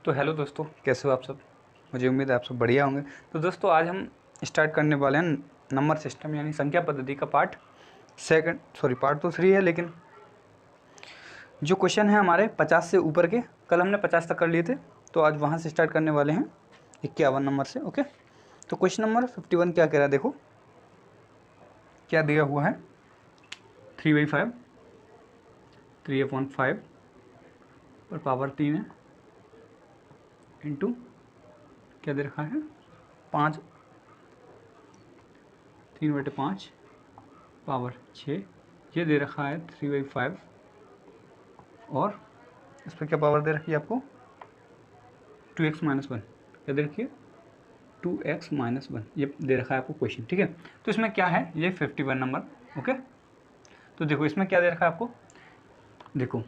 तो हेलो दोस्तों, कैसे हो आप सब। मुझे उम्मीद है आप सब बढ़िया होंगे। तो दोस्तों आज हम स्टार्ट करने वाले हैं नंबर सिस्टम यानी संख्या पद्धति का पार्ट पार्ट तो 3 है, लेकिन जो क्वेश्चन है हमारे 50 से ऊपर के, कल हमने 50 तक कर लिए थे, तो आज वहाँ से स्टार्ट करने वाले हैं 51 नंबर से। ओके, तो क्वेश्चन नंबर 51 क्या कह रहा है, देखो क्या दिया हुआ है। 3/5, 3/5 और पावर 3 है, इंटू क्या दे रखा है 5, 3/5 पावर 6, ये दे रखा है 3/5 और इस पर क्या पावर दे रखी है आपको 2x-1, क्या दे रखी है 2x-1, ये दे रखा है आपको क्वेश्चन। ठीक है, तो इसमें क्या है, ये 51 नंबर। ओके, तो देखो इसमें क्या दे रखा है आपको। देखो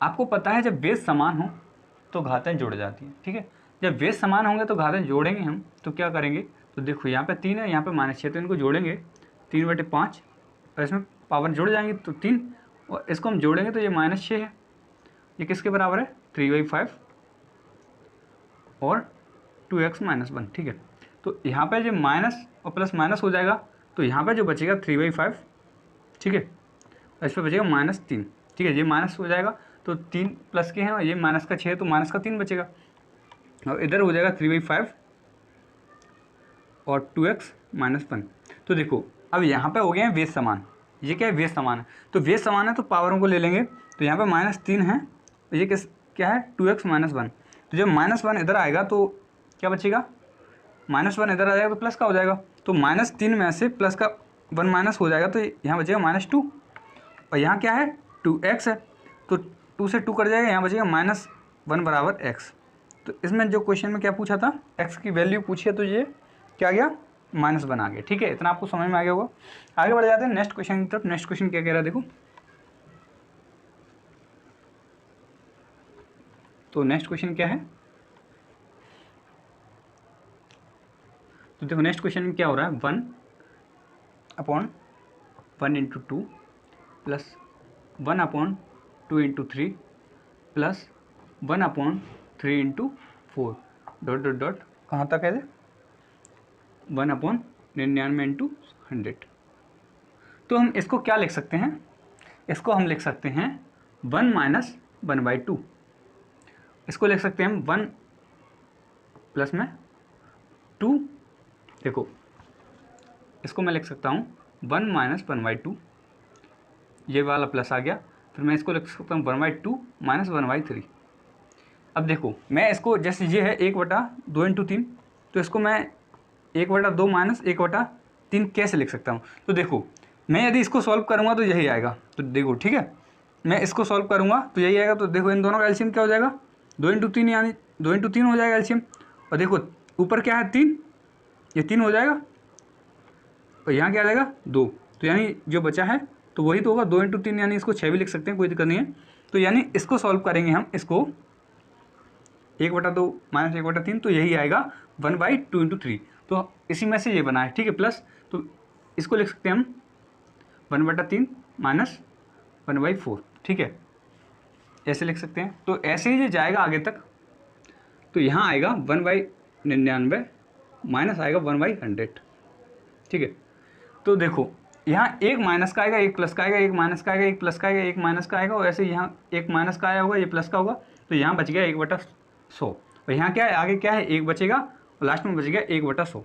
आपको पता है जब बेस समान हो तो घातें जुड़ जाती हैं। ठीक है, जब बेस समान होंगे तो घातें जोड़ेंगे हम, तो क्या करेंगे, तो देखो यहाँ पे 3 है, यहाँ पे -6, तो इनको जोड़ेंगे 3/5 और इसमें पावर जुड़ जाएंगे तो 3, और इसको हम जोड़ेंगे तो ये -6 है। ये किसके बराबर है 3/5 और 2x-1। ठीक है, तो यहाँ पे जो माइनस और प्लस माइनस हो जाएगा, तो यहाँ पे जो बचेगा 3/5। ठीक है, और इस पर बचेगा -3। ठीक है, ये माइनस हो जाएगा तो 3 प्लस के हैं और ये माइनस का 6 तो माइनस का 3 बचेगा, और इधर हो जाएगा 3/5 और 2x-1। तो देखो अब यहाँ पे हो गए हैं वेज समान। ये क्या है, वेज समान है, तो वेज समान है तो पावरों को ले लेंगे। तो यहाँ पे -3 है, तो ये क्या है 2x-1। तो जब -1 इधर आएगा तो क्या बचेगा, -1 इधर आ जाएगा तो प्लस का हो जाएगा, तो -3 में से प्लस का 1 माइनस हो जाएगा, तो यहाँ बचेगा -2। और यहाँ क्या है 2x है, तो 2 से 2 कट जाएगा, यहाँ बचेगा -1 बराबर x। तो इसमें जो क्वेश्चन में क्या पूछा था, x की वैल्यू पूछी है, तो ये क्या गया -1 आ गया। ठीक है, इतना आपको समझ में आ गया होगा। आगे बढ़ जाते हैं नेक्स्ट क्वेश्चन की तरफ। नेक्स्ट क्वेश्चन क्या कह रहा है, देखो तो नेक्स्ट क्वेश्चन क्या है, तो देखो नेक्स्ट क्वेश्चन में क्या हो रहा है, 1/1 × 2 plus 1/2 × 3 plus 1/3 × 4 dot dot dot कहाँ तक है 1/99 × 100। तो हम इसको क्या लिख सकते हैं, इसको हम लिख सकते हैं 1 - 1/2। इसको लिख सकते हैं हम 1 प्लस में 2। देखो इसको मैं लिख सकता हूँ 1 - 1/2, ये वाला प्लस आ गया, फिर मैं इसको लिख सकता हूँ 1/2 - 1/3। अब देखो मैं इसको जैसे ये है 1/2 × 3, तो इसको मैं 1/2 - 1/3 कैसे लिख सकता हूँ। तो देखो मैं यदि इसको सॉल्व करूँगा तो यही आएगा, तो देखो ठीक है, मैं इसको सॉल्व करूँगा तो यही आएगा। तो देखो इन दोनों का एलसीएम क्या हो जाएगा 2 × 3, यानी 2 × 3 हो जाएगा एलसीएम। और देखो ऊपर क्या है 3, ये 3 हो जाएगा, और यहाँ क्या आ जाएगा 2, तो यानी जो बचा है तो वही तो होगा 2 × 3, यानी इसको 6 भी लिख सकते हैं, कोई दिक्कत नहीं है। तो यानी इसको सॉल्व करेंगे हम, इसको 1/2 - 1/3, तो यही आएगा 1/2 × 3। तो इसी में से ये बना है। ठीक है, प्लस तो इसको लिख सकते हैं हम 1/3 - 1/4। ठीक है, ऐसे लिख सकते हैं। तो ऐसे ही ये जाएगा आगे तक, तो यहाँ आएगा 1/99 माइनस आएगा 1/100। ठीक है, तो देखो यहाँ एक माइनस का आएगा, एक प्लस का आएगा, एक माइनस का आएगा, एक प्लस का आएगा, एक माइनस का आएगा, और ऐसे यहाँ एक माइनस का आया होगा, ये प्लस का होगा, तो यहाँ बच गया 1/100। और यहाँ क्या है, आगे क्या है, एक बचेगा और लास्ट में बच गया 1/100।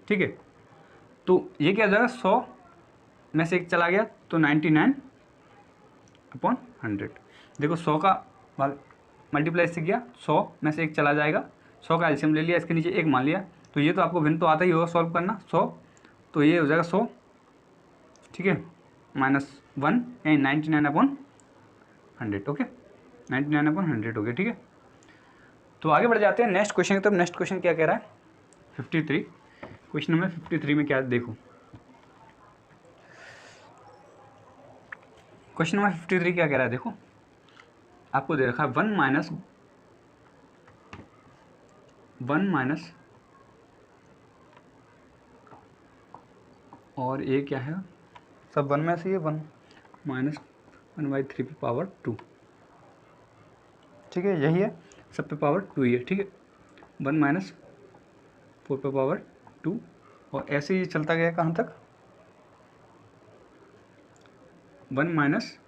ठीक है, तो ये क्या हो जाएगा 100 में से एक चला गया तो 99/100। देखो 100 का मल्टीप्लाई से किया, 100 में से एक चला जाएगा, 100 का एलसीएम ले लिया, इसके नीचे एक मान लिया, तो ये तो आपको भिन्न तो आता ही होगा सॉल्व करना 100, तो ये हो जाएगा 100। ठीक है, -1 यानी 99/100। ओके, 99/100 हो गया। ठीक है, तो आगे बढ़ जाते हैं नेक्स्ट क्वेश्चन की तरफ। नेक्स्ट क्वेश्चन क्या कह रहा है 53, क्वेश्चन नंबर 53 में क्या है, देखो क्वेश्चन नंबर 53 क्या कह रहा है, देखो आपको दे रखा है 1 माइनस और ये क्या है, सब 1 में से ये 1 - 1/3 की पावर 2। ठीक है, यही है, सब पे पावर 2 ही है, ठीक है। 1 माइनस 4 पे पावर 2, और ऐसे ही चलता गया कहाँ तक, 1 माइनस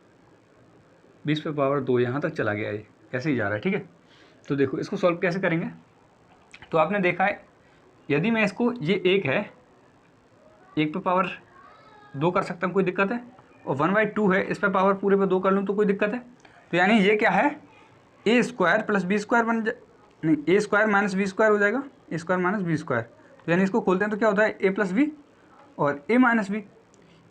20 पे पावर 2 यहाँ तक चला गया, ये ऐसे ही जा रहा है, ठीक है। तो देखो इसको सॉल्व कैसे करेंगे, तो आपने देखा है यदि मैं इसको, ये 1 है, 1 पे पावर 2 कर सकता हूँ, कोई दिक्कत है, और 1/2 है, इस पे पावर पूरे पे 2 कर लूँ तो कोई दिक्कत है। तो यानी ये क्या है, ए स्क्वायर प्लस बी स्क्वायर नहीं, ए स्क्वायर माइनस बी स्क्वायर हो जाएगा, ए स्क्वायर माइनस बी स्क्वायर। तो यानी इसको खोलते हैं तो क्या होता है, ए प्लस बी और ए माइनस बी।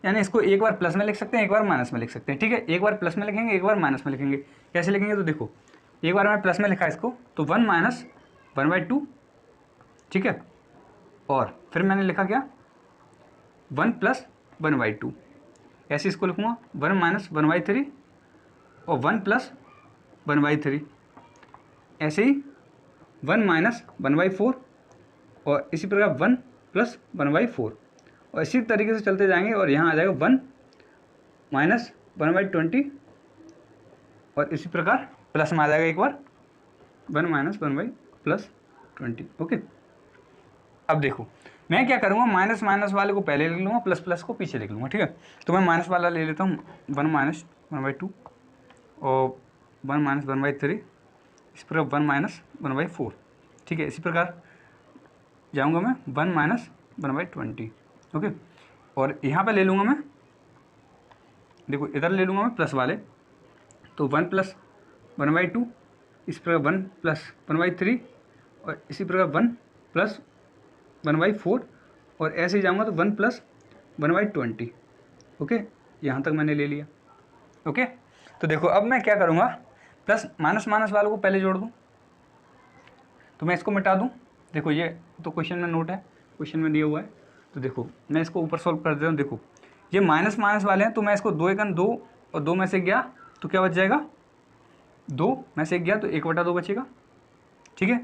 यानी इसको एक बार प्लस में लिख सकते हैं, एक बार माइनस में लिख सकते हैं, ठीक है। एक बार प्लस में लिखेंगे, एक बार माइनस में लिखेंगे। कैसे लिखेंगे, तो देखो एक बार मैं प्लस में लिखा इसको, तो 1 माइनस 1/2, ठीक है, और फिर मैंने लिखा क्या, 1 प्लस 1/2, ऐसे इसको लिखूँगा 1 माइनस 1/3 और 1 प्लस 1/3, ऐसे ही 1 माइनस 1/4 और इसी प्रकार 1 प्लस 1/4, और इसी तरीके से चलते जाएंगे, और यहाँ आ जाएगा 1 माइनस 1/20, और इसी प्रकार प्लस में आ जाएगा एक बार 1 माइनस 1/+20, ओके। अब देखो मैं क्या करूँगा, माइनस माइनस वाले को पहले लिख लूँगा, प्लस प्लस को पीछे लिख लूँगा, ठीक है। तो मैं माइनस वाला ले लेता हूँ, 1 माइनस 1/2 और 1 माइनस 1/3, इस प्रकार 1 माइनस 1/4, ठीक है। इसी प्रकार जाऊँगा मैं 1 माइनस 1/20, ओके। और यहाँ पे ले लूँगा मैं, देखो इधर ले लूँगा मैं प्लस वाले, तो 1 प्लस 1/2, इस प्रकार 1 प्लस 1/3, और इसी प्रकार 1 प्लस 1/4, और ऐसे ही जाऊँगा तो 1 प्लस 1/20, ओके। यहाँ तक मैंने ले लिया, ओके। तो देखो अब मैं क्या करूँगा, प्लस माइनस माइनस वालों को पहले जोड़ दूँ, तो मैं इसको मिटा दूँ। देखो ये तो क्वेश्चन में नोट है, क्वेश्चन में दिया हुआ है, तो देखो मैं इसको ऊपर सॉल्व कर देता हूँ। देखो ये माइनस माइनस वाले हैं, तो मैं इसको 2 एकन 2 और 2 में से गया तो क्या बच जाएगा, 2 में से गया तो 1/2 बचेगा, ठीक है,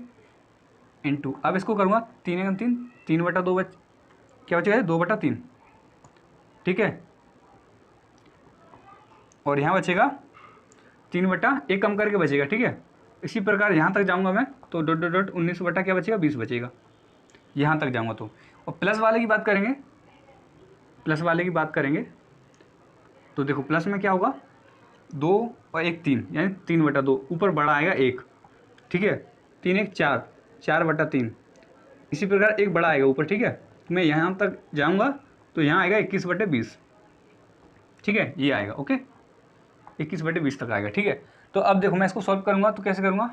इंटू अब इसको करूँगा 3 एकन 3, 3/2 क्या बचेगा, 2/3, ठीक है, और यहाँ बचेगा 3/1 कम करके बचेगा, ठीक है। इसी प्रकार यहाँ तक जाऊँगा मैं तो डॉट डॉट डॉट 19 बटा क्या बचेगा, 20 बचेगा, यहाँ तक जाऊँगा तो। और प्लस वाले की बात करेंगे, प्लस वाले की बात करेंगे तो देखो प्लस में क्या होगा, 2 और 1 3, यानी 3/2, ऊपर बड़ा आएगा 1, ठीक है, 3 1 4, 4/3, इसी प्रकार एक बड़ा आएगा ऊपर, ठीक है। तो मैं यहाँ तक जाऊँगा तो यहाँ आएगा 21/20, ठीक है, ये आएगा, ओके, 21/20 तक आएगा, ठीक है। तो अब देखो मैं इसको सॉल्व करूँगा तो कैसे करूँगा,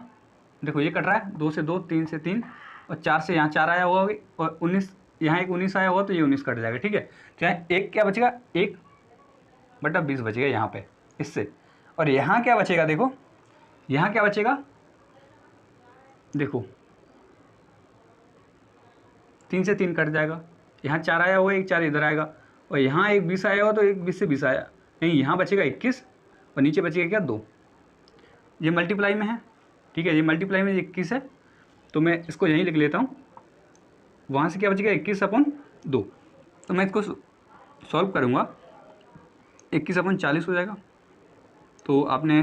देखो ये कट रहा है, 2 से 2, 3 से 3, और 4 से यहाँ 4 आया होगा, और 19 यहाँ एक 19 आया होगा तो ये 19 कट जाएगा, ठीक है। तो यहाँ एक क्या बचेगा, 1/20 बचेगा यहाँ पे इससे, और यहाँ क्या बचेगा, देखो यहाँ क्या बचेगा, देखो 3 से 3 कट जाएगा, यहाँ 4 आया होगा, एक 4 इधर आएगा, और यहाँ एक 20 आया होगा तो एक 20 से 20 आया, नहीं यहाँ बचेगा 21, और नीचे बचेगा क्या, 2, ये मल्टीप्लाई में है, ठीक है, ये मल्टीप्लाई में 21 है, तो मैं इसको यहीं लिख लेता हूँ। वहाँ से क्या बचेगा, 21/2, तो मैं इसको सॉल्व करूँगा, 21/40 हो जाएगा, तो आपने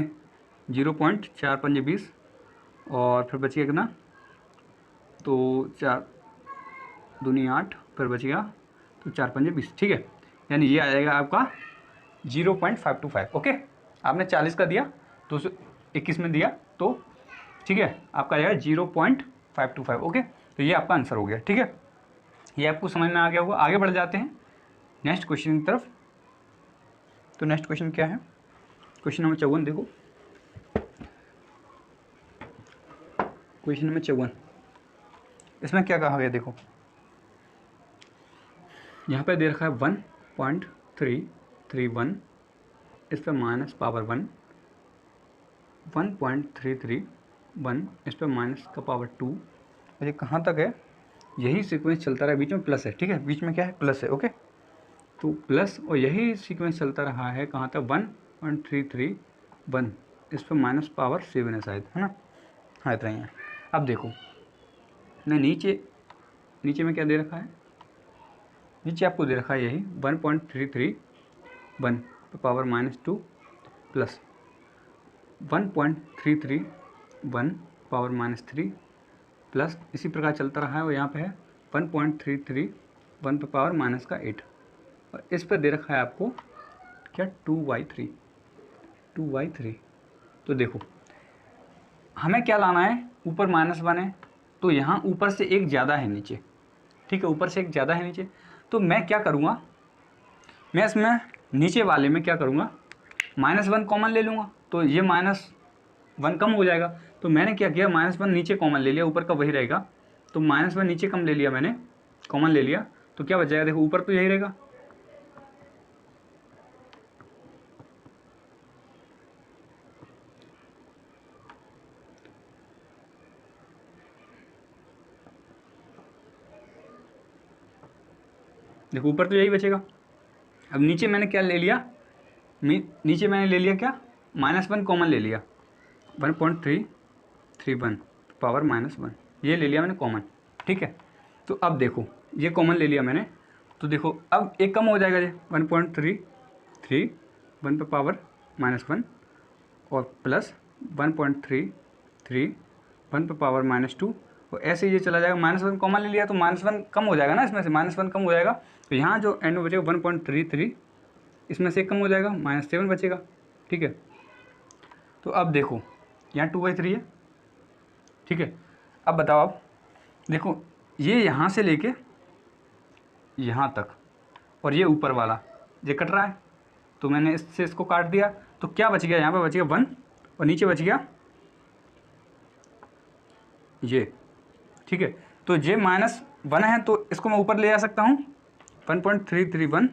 0.4×5 20, और फिर बचेगा कितना, तो 4 दूनी 8, फिर बचेगा तो 4×5 20, ठीक है। यानी ये आ जाएगा आपका 0.525, ओके। आपने 40 का दिया, 221 में दिया, तो ठीक है आपका आ जाएगा 0.525, ओके। तो ये आपका आंसर हो गया, ठीक है, ये आपको समझ में आ गया होगा। आगे बढ़ जाते हैं नेक्स्ट क्वेश्चन की तरफ। तो नेक्स्ट क्वेश्चन क्या है, क्वेश्चन नंबर 54, देखो क्वेश्चन नंबर 54, इसमें क्या कहा गया, देखो यहाँ पे दे रखा है 1.331, इस पर माइनस पावर 1, 1.331, इस पर माइनस का पावर 2, और ये कहाँ तक है, यही सीक्वेंस चलता रहा, बीच में प्लस है, ठीक है, बीच में क्या है, प्लस है, ओके। तो प्लस और यही सीक्वेंस चलता रहा है कहाँ तक, 1.331, इस पर माइनस पावर 7 है शायद, है ना, हाँ इतना ही है। अब देखो मैं नीचे में क्या दे रखा है, नीचे आपको दे रखा है यही 1.331 पावर -2 प्लस 1.331 1 पावर -3 प्लस इसी प्रकार चलता रहा है, और यहाँ पे है 1.33 1 पे पावर माइनस का 8, और इस पर दे रखा है आपको क्या 2/3। तो देखो हमें क्या लाना है, ऊपर -1 है तो यहाँ ऊपर से एक ज़्यादा है नीचे, ठीक है, ऊपर से एक ज़्यादा है नीचे। तो मैं क्या करूँगा, मैं इसमें नीचे वाले में क्या करूँगा, -1 कॉमन ले लूँगा, तो ये -1 कम हो जाएगा। तो मैंने क्या किया, -1 नीचे कॉमन ले लिया, ऊपर का वही रहेगा, तो -1 नीचे कम ले लिया, मैंने कॉमन ले लिया, तो क्या बच जाएगा, देखो ऊपर तो यही रहेगा। देखो ऊपर तो यही बचेगा। अब नीचे मैंने क्या ले लिया, नीचे मैंने ले लिया क्या, -1 कॉमन ले लिया, 1.331 पावर -1 ये ले लिया मैंने कॉमन, ठीक है। तो अब देखो ये कॉमन ले लिया मैंने, तो देखो अब एक कम हो जाएगा, ये 1.33 1 पे पावर -1 और प्लस 1.33 1 पे पावर -2, और ऐसे ये चला जाएगा। -1 कॉमन ले लिया तो -1 कम हो जाएगा ना, इसमें से -1 कम हो जाएगा, तो यहाँ जो एंड में बचेगा 1.33, इसमें से कम हो जाएगा, -7 बचेगा, ठीक है। तो अब देखो यहाँ 2/3 है, ठीक है। अब बताओ, आप देखो ये यहाँ से लेके यहाँ तक, और ये ऊपर वाला ये कट रहा है, तो मैंने इससे इसको काट दिया, तो क्या बच गया, यहाँ पे बच गया 1, और नीचे बच गया ये, ठीक है। तो ये -1 है, तो इसको मैं ऊपर ले जा सकता हूँ 1.331,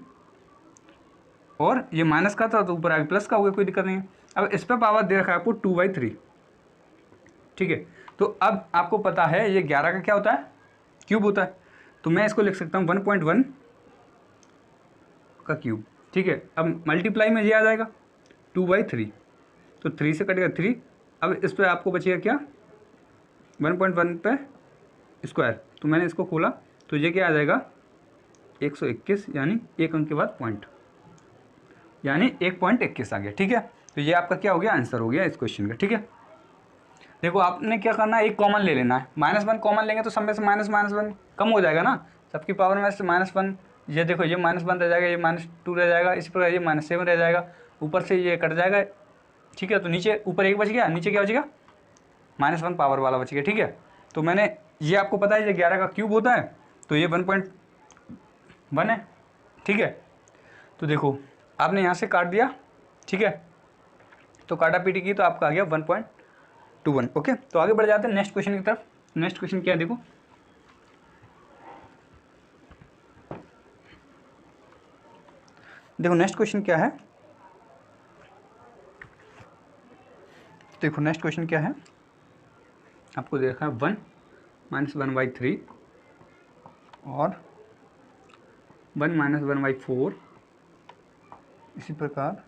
और ये माइनस का था तो ऊपर आगे प्लस का हो गया, कोई दिक्कत नहीं है। अब इस पर पावर दे रखा है आपको 2/3, ठीक है। तो अब आपको पता है ये 11 का क्या होता है, क्यूब होता है, तो मैं इसको लिख सकता हूँ 1.1 का क्यूब, ठीक है। अब मल्टीप्लाई में ये आ जाएगा 2/3, तो 3 से कटेगा 3, अब इस पर आपको बचेगा क्या 1.1 पे स्क्वायर, तो मैंने इसको खोला तो ये क्या आ जाएगा 121, यानी एक अंक के बाद पॉइंट, यानी 1.21 आ गया, ठीक है। तो ये आपका क्या हो गया, आंसर हो गया इस क्वेश्चन का, ठीक है। देखो आपने क्या करना है, एक कॉमन ले लेना है, -1 कॉमन लेंगे तो सब में से -1 कम हो जाएगा ना, सबकी पावर में से -1, ये देखो ये -1 रह जाएगा, ये -2 रह जाएगा, इसी प्रकार ये -7 रह जाएगा, ऊपर से ये कट जाएगा, ठीक है। तो नीचे ऊपर एक बच गया, नीचे क्या बचेगा -1 पावर वाला बच गया, ठीक है। तो मैंने ये आपको पता है ये 11 का क्यूब होता है, तो ये 1.1 है, ठीक है। तो देखो आपने यहाँ से काट दिया, ठीक है, तो काटा पीटी की तो आपका आ गया 1.21, ओके। तो आगे बढ़ जाते हैं नेक्स्ट क्वेश्चन की तरफ। नेक्स्ट क्वेश्चन क्या है, देखो नेक्स्ट क्वेश्चन क्या है, देखो नेक्स्ट क्वेश्चन क्या है, आपको दे रखा है 1 - 1/3 और 1 - 1/4, इसी प्रकार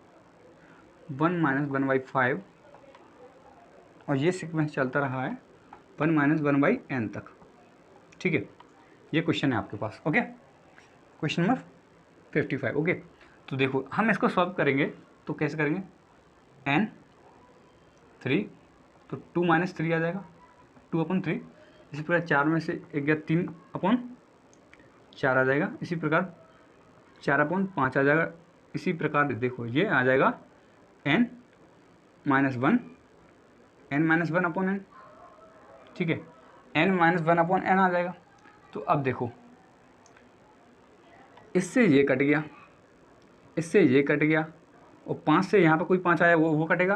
1 - 1/5, और ये सीक्वेंस चलता रहा है 1 - 1/n तक, ठीक है। ये क्वेश्चन है आपके पास, ओके, क्वेश्चन नंबर 55, ओके। तो देखो हम इसको सॉल्व करेंगे, तो कैसे करेंगे, n 3, तो 2 - 3 आ जाएगा, 2/3, इसी प्रकार 4 में से एक गया 3/4 आ जाएगा, इसी प्रकार 4/5 आ जाएगा, इसी प्रकार देखो ये आ जाएगा n - 1 n-1/n, ठीक है, n-1/n आ जाएगा। तो अब देखो इससे ये कट गया, इससे ये कट गया, और 5 से यहाँ पे कोई 5 आया वो कटेगा,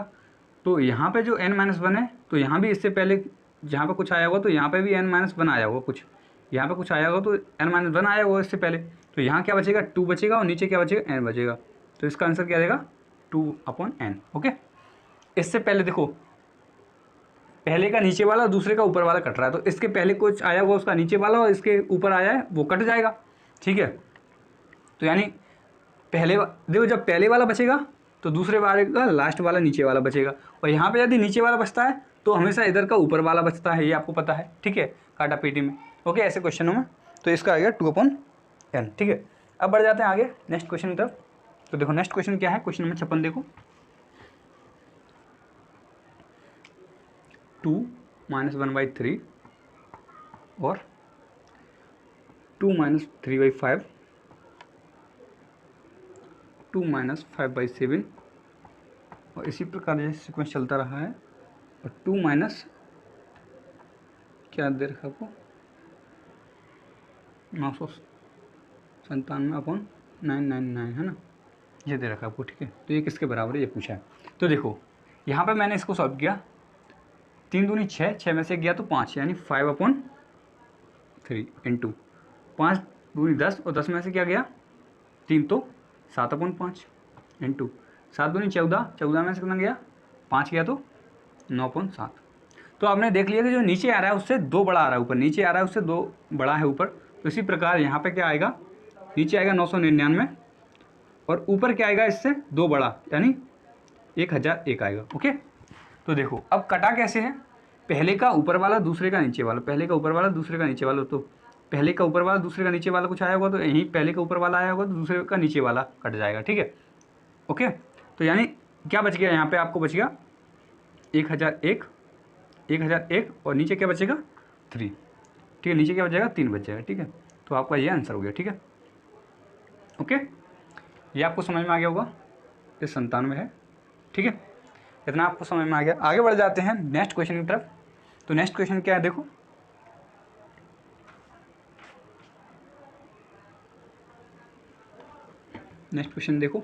तो यहाँ पे जो n-1 है, तो यहाँ भी इससे पहले जहाँ पे कुछ आया होगा तो यहाँ पे भी n-1 आया होगा, कुछ यहाँ पे कुछ आया होगा तो n-1 आया होगा इससे पहले, तो यहाँ क्या बचेगा 2 बचेगा, और नीचे क्या बचेगा n बचेगा, तो इसका आंसर क्या देगा 2/n, ओके। इससे पहले देखो पहले का नीचे वाला दूसरे का ऊपर वाला कट रहा है, तो इसके पहले कुछ आया हुआ उसका नीचे वाला और इसके ऊपर आया है वो कट जाएगा, ठीक है। तो यानी पहले देखो जब पहले वाला बचेगा तो दूसरे वाले का लास्ट वाला नीचे वाला बचेगा, और यहाँ पे यदि नीचे वाला बचता है तो हमेशा इधर का ऊपर वाला बचता है, ये आपको पता है, ठीक है, काटा पीटी में, ओके, ऐसे क्वेश्चनों में। तो इसका आ गया 2/n, ठीक है। अब बढ़ जाते हैं आगे नेक्स्ट क्वेश्चन की तरफ। तो देखो नेक्स्ट क्वेश्चन क्या है, क्वेश्चन नंबर 56 देखो, 2 माइनस 1/3 और 2 माइनस 3/5, 2 माइनस 5/7 और इसी प्रकार जैसे सीक्वेंस चलता रहा है। और 2 माइनस क्या दे रखा आपको 997/999 है ना, ये दे रखा आपको। ठीक है, तो ये किसके बराबर है ये पूछा है। तो देखो यहाँ पे मैंने इसको सॉल्व किया, 3 दूनी 6, 6 में से गया तो 5 यानी 5/3 इंटू 5 दूनी 10 और 10 में से क्या गया 3 तो 7/5 इंटू 7 दूनी 14, 14 में से कितना गया 5 गया तो 9/7। तो आपने देख लिया कि जो नीचे आ रहा है उससे 2 बड़ा आ रहा है ऊपर, नीचे आ रहा है उससे 2 बड़ा है ऊपर। तो इसी प्रकार यहाँ पे क्या आएगा, नीचे आएगा 999 और ऊपर क्या आएगा इससे 2 बड़ा यानी 1001 आएगा। ओके, तो देखो अब कटा कैसे है, पहले का ऊपर वाला दूसरे का नीचे वाला, पहले का ऊपर वाला दूसरे का नीचे वाला। तो पहले का ऊपर वाला दूसरे का नीचे वाला कुछ आया होगा तो यहीं पहले का ऊपर वाला आया होगा तो दूसरे का नीचे वाला कट जाएगा। ठीक है, ओके, तो यानी क्या बच गया यहाँ पे आपको बच गया 1001, 1001 और नीचे क्या बचेगा 3। ठीक है, नीचे क्या बचेगा 3 बच जाएगा। ठीक है, तो आपका ये आंसर हो गया। ठीक है, ओके, ये आपको समझ में आ गया होगा, ये 97 है। ठीक है, इतना आपको समझ में आ गया। आगे बढ़ जाते हैं नेक्स्ट क्वेश्चन की तरफ। तो नेक्स्ट क्वेश्चन क्या है देखो, नेक्स्ट क्वेश्चन देखो,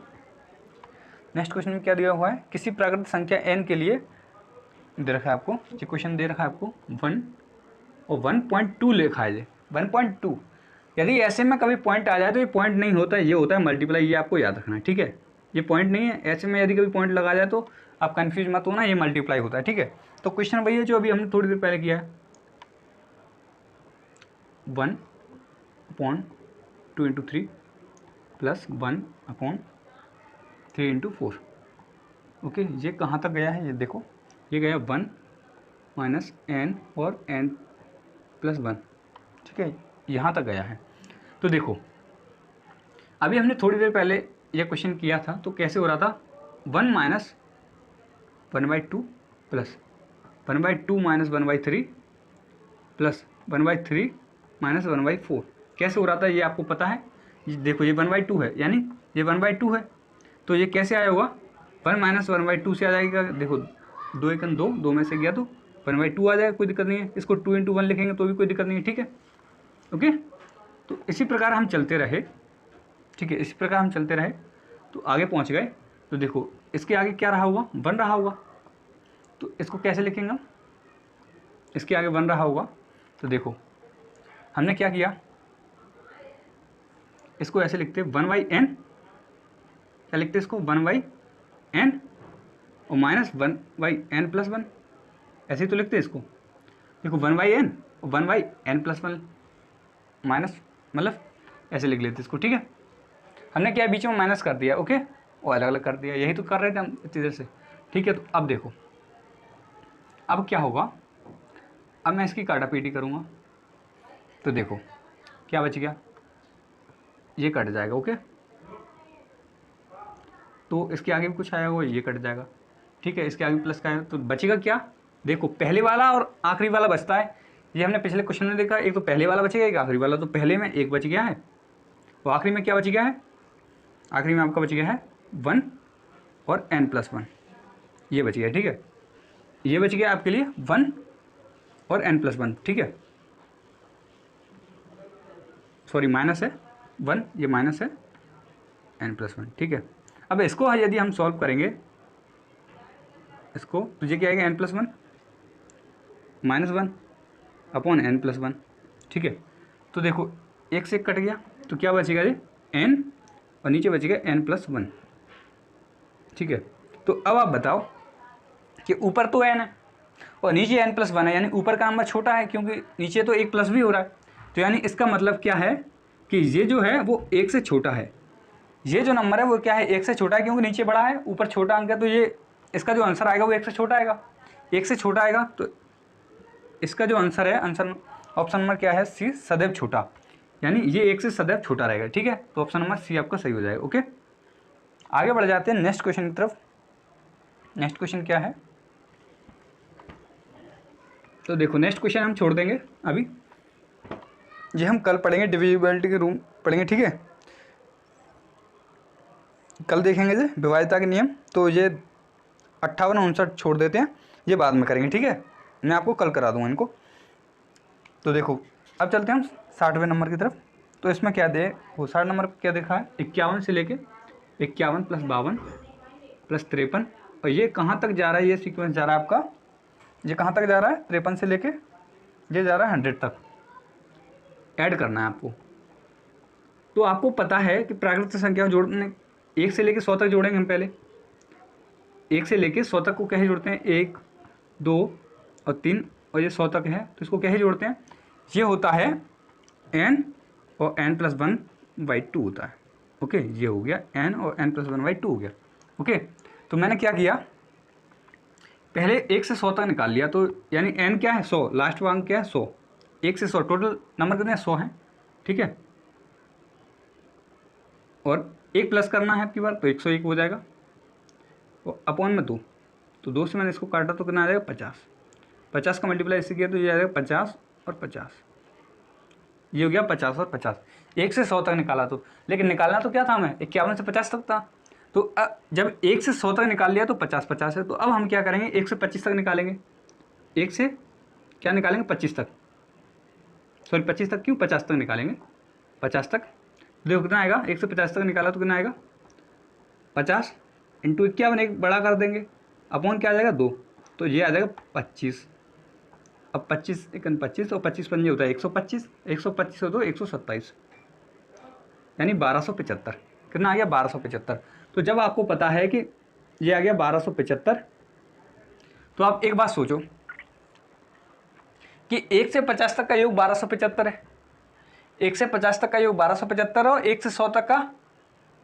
नेक्स्ट क्वेश्चन में क्या दिया हुआ है, किसी प्राकृतिक संख्या n के लिए दे रखा है आपको, ये क्वेश्चन दे रखा है आपको 1 और 1.2 लिखा है 1.2। यदि ऐसे में कभी पॉइंट आ जाए तो ये पॉइंट नहीं होता है, ये होता है मल्टीप्लाई, ये आपको याद रखना है। ठीक है, ये पॉइंट नहीं है, ऐसे में यदि कभी पॉइंट लगा जाए तो आप कंफ्यूज मत होना, ये मल्टीप्लाई होता है। ठीक है, तो क्वेश्चन वही है जो अभी हमने थोड़ी देर पहले किया है, 1/2 × 3 प्लस 1/3 × 4। ओके, ये कहाँ तक गया है ये देखो, ये गया 1 माइनस n और n+1। ठीक है, यहाँ तक गया है। तो देखो अभी हमने थोड़ी देर पहले ये क्वेश्चन किया था तो कैसे हो रहा था, 1 minus 1/2 plus 1/2 minus 1/3 plus 1/3 minus 1/4 कैसे हो रहा था ये आपको पता है। ये देखो ये 1/2 है यानी ये 1/2 है, तो ये कैसे आया होगा 1 माइनस 1/2 से आ जाएगा। देखो 2 × 2, 2 में से गया तो 1/2 आ जाएगा, कोई दिक्कत नहीं है। इसको 2 × 1 लिखेंगे तो भी कोई दिक्कत नहीं है। ठीक है, ओके, तो इसी प्रकार हम चलते रहे। ठीक है, इसी प्रकार हम चलते रहे तो आगे पहुंच गए। तो देखो इसके आगे क्या रहा होगा 1 रहा होगा, तो इसको कैसे लिखेंगे हम, इसके आगे 1 रहा होगा। तो देखो हमने क्या किया, इसको ऐसे लिखते 1/n, क्या लिखते इसको 1/n और माइनस 1/n+1, ऐसे ही तो लिखते हैं इसको। देखो 1/n और 1/n+1 माइनस, मतलब ऐसे लिख लेते इसको। ठीक है, हमने क्या बीच में माइनस कर दिया, ओके, और अलग अलग कर दिया, यही तो कर रहे थे हम इतनी देर से। ठीक है, तो अब देखो अब क्या होगा, अब मैं इसकी काटापीटी करूँगा तो देखो क्या बच गया, ये कट जाएगा। ओके, तो इसके आगे भी कुछ आया हुआ ये कट जाएगा। ठीक है, इसके आगे प्लस का है तो बचेगा क्या, देखो पहले वाला और आखिरी वाला बचता है। ये हमने पिछले क्वेश्चन में देखा, एक तो पहले वाला बचेगा एक आखिरी वाला। तो पहले में 1 बच गया है, तो आखिरी में क्या बच गया है, आखिरी में आपका बच गया है 1 और n+1, ये बच गया। ठीक है, ये बच गया आपके लिए 1 और n+1। ठीक है, सॉरी माइनस है 1, ये माइनस है n+1। ठीक है, अब इसको यदि हम सॉल्व करेंगे इसको तो ये क्या आएगा n+1 माइनस 1 अपॉन n+1। ठीक है, तो देखो 1 से 1 कट गया तो क्या बचेगा ये n और नीचे बचेगा n+1। ठीक है, तो अब आप बताओ कि ऊपर तो n है और नीचे n+1 है, यानी ऊपर का नंबर छोटा है क्योंकि नीचे तो 1 प्लस भी हो रहा है। तो यानी इसका मतलब क्या है कि ये जो है वो 1 से छोटा है, ये जो नंबर है वो क्या है 1 से छोटा है, क्योंकि नीचे बड़ा है ऊपर छोटा अंक है। तो ये इसका जो आंसर आएगा वो 1 से छोटा आएगा, 1 से छोटा आएगा। तो इसका जो आंसर है, आंसर ऑप्शन नंबर क्या है सी, सदैव छोटा, यानी ये 1 से सदैव छोटा रहेगा। ठीक है, तो ऑप्शन नंबर सी आपका सही हो जाएगा। ओके, आगे बढ़ जाते हैं नेक्स्ट क्वेश्चन की तरफ। नेक्स्ट क्वेश्चन क्या है, तो देखो नेक्स्ट क्वेश्चन हम छोड़ देंगे अभी, ये हम कल पढ़ेंगे, डिविजिबिलिटी के रूम पढ़ेंगे, ठीक है, कल देखेंगे जी विभाज्यता के नियम। तो ये 58 59 छोड़ देते हैं, ये बाद में करेंगे, ठीक है, मैं आपको कल करा दूंगा इनको। तो देखो अब चलते हैं हम 60वें नंबर की तरफ। तो इसमें क्या दे वो 60 नंबर क्या देखा है, 51 से लेके 51 + 52 + 53, और ये कहाँ तक जा रहा है, ये सीक्वेंस जा रहा है आपका, ये कहाँ तक जा रहा है, 53 से लेके ये जा रहा है 100 तक, ऐड करना है आपको। तो आपको पता है कि प्राकृतिक संख्या जोड़ने 1 से लेके 100 तक जोड़ेंगे हम पहले, 1 से लेके 100 तक को कैसे जोड़ते हैं, 1 2 और 3, और ये 100 तक है तो इसको कैसे जोड़ते हैं, ये होता है n और n+1/2 होता है। ओके, ये हो गया n और n+1/2 हो गया। ओके, तो मैंने क्या किया, पहले 1 से 100 तक निकाल लिया, तो यानी n क्या है 100, लास्ट वांग क्या है 100, 1 से 100 टोटल नंबर कितने 100 हैं, ठीक है, और 1 प्लस करना है आपकी बार तो 101 हो जाएगा, और अपॉन में 2, तो 2 से मैंने इसको काटा तो कितना आ जाएगा 50, 50 का मल्टीप्लाई इससे किया तो ये आ जाएगा 50 और 50, ये हो गया 50 और 50, 1 से 100 तक निकाला। तो लेकिन निकालना तो क्या था हमें, 51 से 50 तक था, तो जब 1 से 100 तक निकाल लिया तो 50 50 है, तो अब हम क्या करेंगे 1 से 25 तक निकालेंगे, 1 से क्या निकालेंगे 25 तक, सॉरी 25 तक क्यों 50 तक निकालेंगे, 50 तक देखो कितना आएगा, 1 से 50 तक निकाला तो कितना आएगा 50 इंटू 51, एक बड़ा कर देंगे, अपॉन क्या आ जाएगा 2, तो ये आ जाएगा 25। अब 25 1 25 और 25 पंजे होता है 125, 125 हो तो 127, यानी 1275, कितना आ गया 1275। तो जब आपको पता है कि ये आ गया 1275, तो आप एक बात सोचो कि 1 से 50 तक का योग 1275 है, 1 से 50 तक का योग 1275 और 1 से 100 तक का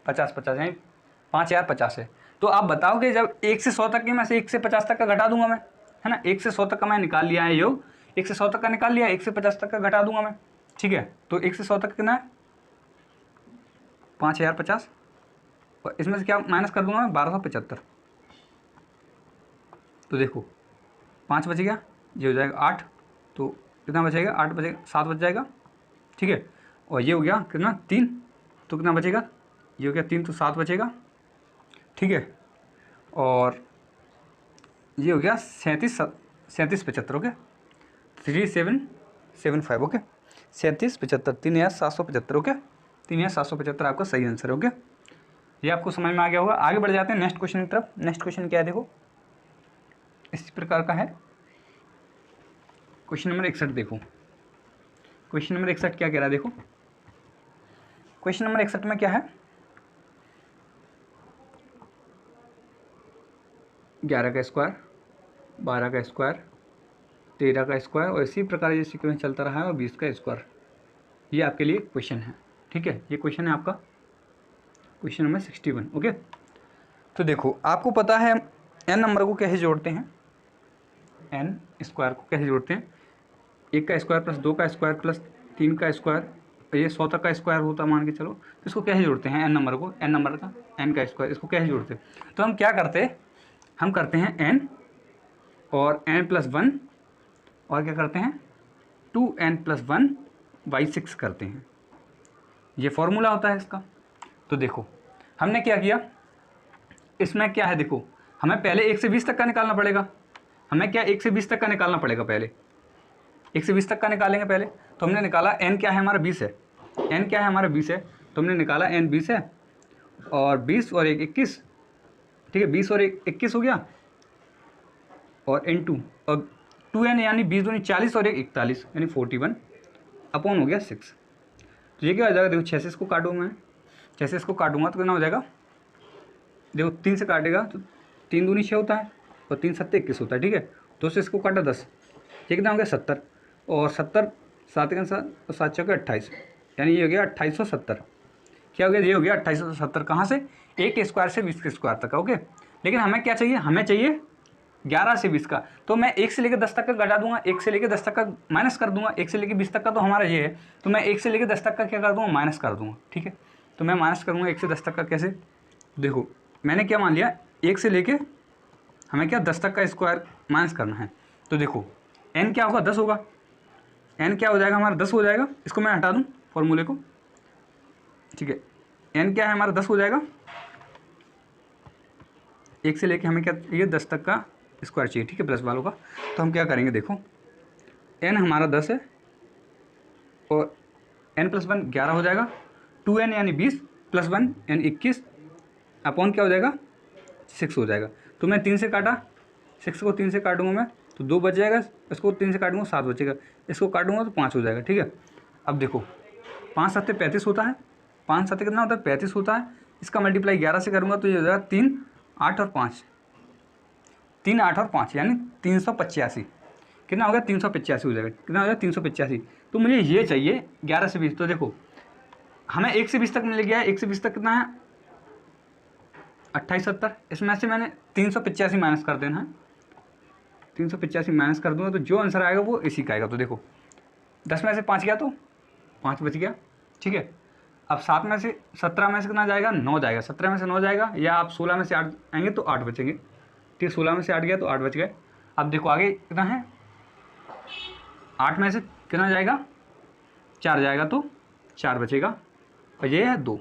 50 50 यानी 5050 है। तो आप बताओ कि जब 1 से 100 तक की मैं से 1 से 50 तक का घटा दूंगा मैं, है ना, 1 से 100 तक का मैं निकाल लिया है योग, 1 से 100 तक का निकाल लिया, 1 से 50 तक का घटा दूंगा मैं, ठीक है, तो 1 से 100 तक कितना है 5050, और इसमें से क्या माइनस कर दूंगा मैं 1275, तो देखो 5 बच गया, ये हो जाएगा 8, तो कितना बचेगा 8 बचेगा 7 बच जाएगा, ठीक है, और ये हो गया कितना 3, तो कितना बचेगा, ये हो गया 3 तो 7 बचेगा, ठीक है, और ये हो गया 37 75, ओके 3775, ओके 37 75 3775, ओके 3775 आपका सही आंसर है। ओके, ये आपको समझ में आ गया होगा। आगे बढ़ जाते हैं नेक्स्ट क्वेश्चन की तरफ। नेक्स्ट क्वेश्चन क्या है देखो, इसी प्रकार का है क्वेश्चन नंबर 61। देखो क्वेश्चन नंबर 61 क्या कह रहा है, देखो क्वेश्चन नंबर 61 में क्या है, 11 का स्क्वायर, 12 का स्क्वायर, 13 का स्क्वायर, और इसी प्रकार ये सीक्वेंस चलता रहा है, और 20 का स्क्वायर। ये आपके लिए क्वेश्चन है, ठीक है, ये क्वेश्चन है आपका क्वेश्चन नंबर 61। ओके, तो देखो आपको पता है n नंबर को कैसे जोड़ते हैं, n स्क्वायर को कैसे जोड़ते हैं, 1 का स्क्वायर प्लस 2 का स्क्वायर प्लस 3 का स्क्वायर, ये 100 तक का स्क्वायर होता मान के चलो, तो इसको कैसे जोड़ते हैं n नंबर को, n नंबर का n का स्क्वायर, इसको कैसे जोड़ते हैं, तो हम क्या करते हैं, हम करते हैं n और n+1, और क्या करते हैं 2n+1/6 करते हैं, ये फॉर्मूला होता है इसका। तो देखो हमने क्या किया, इसमें क्या है, देखो हमें पहले 1 से 20 तक का निकालना पड़ेगा, हमें क्या 1 से 20 तक का निकालना पड़ेगा, पहले 1 से 20 तक का निकालेंगे पहले, तो हमने निकाला n क्या है हमारा 20 है, n क्या है हमारा 20 है, तो हमने निकाला n 20 है, और 20 और 1 21, ठीक है, 20 और 1 21 हो गया, और n2 और 2n यानी 20 दूनी 40 और 1 41 यानी 41 अपॉन हो गया 6। तो ये क्या हो जाएगा, देखो 6 से इसको काटूंगा मैं, 6 से इसको काटूंगा तो कितना हो जाएगा, देखो 3 से काटेगा तो 3 दूनी 6 होता है, और 3 7 21 होता है, ठीक है, 2 से इसको काटा 10, ये कितना हो गया 70, और 70 7 के 7 और 7 6 28, यानी ये हो गया 2870। क्या हो गया, ये हो गया 2870, कहाँ से, 1 के स्क्वायर से 20 के स्क्वायर तक का। ओके, लेकिन हमें क्या चाहिए, हमें चाहिए 11 से 20 का, तो मैं 1 से लेकर 10 तक का घटा दूंगा, 1 से लेकर 10 तक का माइनस कर दूंगा, 1 से लेकर 20 तक का तो हमारा ये है, तो मैं 1 से लेकर 10 तक का क्या कर दूंगा, माइनस कर दूंगा, ठीक है, तो मैं माइनस करूँगा 1 से 10 तक का कैसे, देखो मैंने क्या मान लिया, 1 से लेके हमें क्या 10 तक का स्क्वायर माइनस करना है, तो देखो n क्या होगा 10 होगा, n क्या हो जाएगा हमारा 10 हो जाएगा। इसको मैं हटा दूँ फॉर्मूले को, ठीक है। n क्या है हमारा 10 हो जाएगा, 1 से लेके हमें क्या चाहिए 10 तक का स्क्वायर चाहिए, ठीक है, प्लस वालों का। तो हम क्या करेंगे, देखो n हमारा 10 है और n+1 11 हो जाएगा, 2n यानी 20 + 1 यानी 21 अपॉन क्या हो जाएगा 6 हो जाएगा। तो मैं 3 से काटा, 6 को 3 से काटूंगा मैं तो 2 बच जाएगा, इसको 3 से काटूंगा 7 बचेगा, इसको काटूंगा तो 5 हो जाएगा, ठीक है। अब देखो 5 7 35 होता है, 5 7 कितना होता है 35 होता है, इसका मल्टीप्लाई 11 से करूँगा तो ये हो जाएगा 3 8 और 5, 3 8 और 5 यानी 385। कितना हो गया 385 हो जाएगा, कितना हो जाएगा 385। तो मुझे ये चाहिए 11 से 20। तो देखो हमें 1 से 20 तक मिल गया है, 1 से 20 तक कितना है 28 70, इसमें से मैंने 385 माइनस कर देना है, 385 माइनस कर दूंगा तो जो आंसर आएगा वो इसी का आएगा। तो देखो 10 में से 5 गया तो 5 बच गया, ठीक है। अब 7 में से 17 में से कितना जाएगा 9 जाएगा, 17 में से 9 जाएगा, या आप 16 में से 8 आएंगे तो 8 बचेंगे, ठीक है। 16 में से 8 गया तो 8 बच गए। अब देखो आगे कितना है, 8 में से कितना जाएगा 4 जाएगा तो 4 बचेगा, और ये है 2,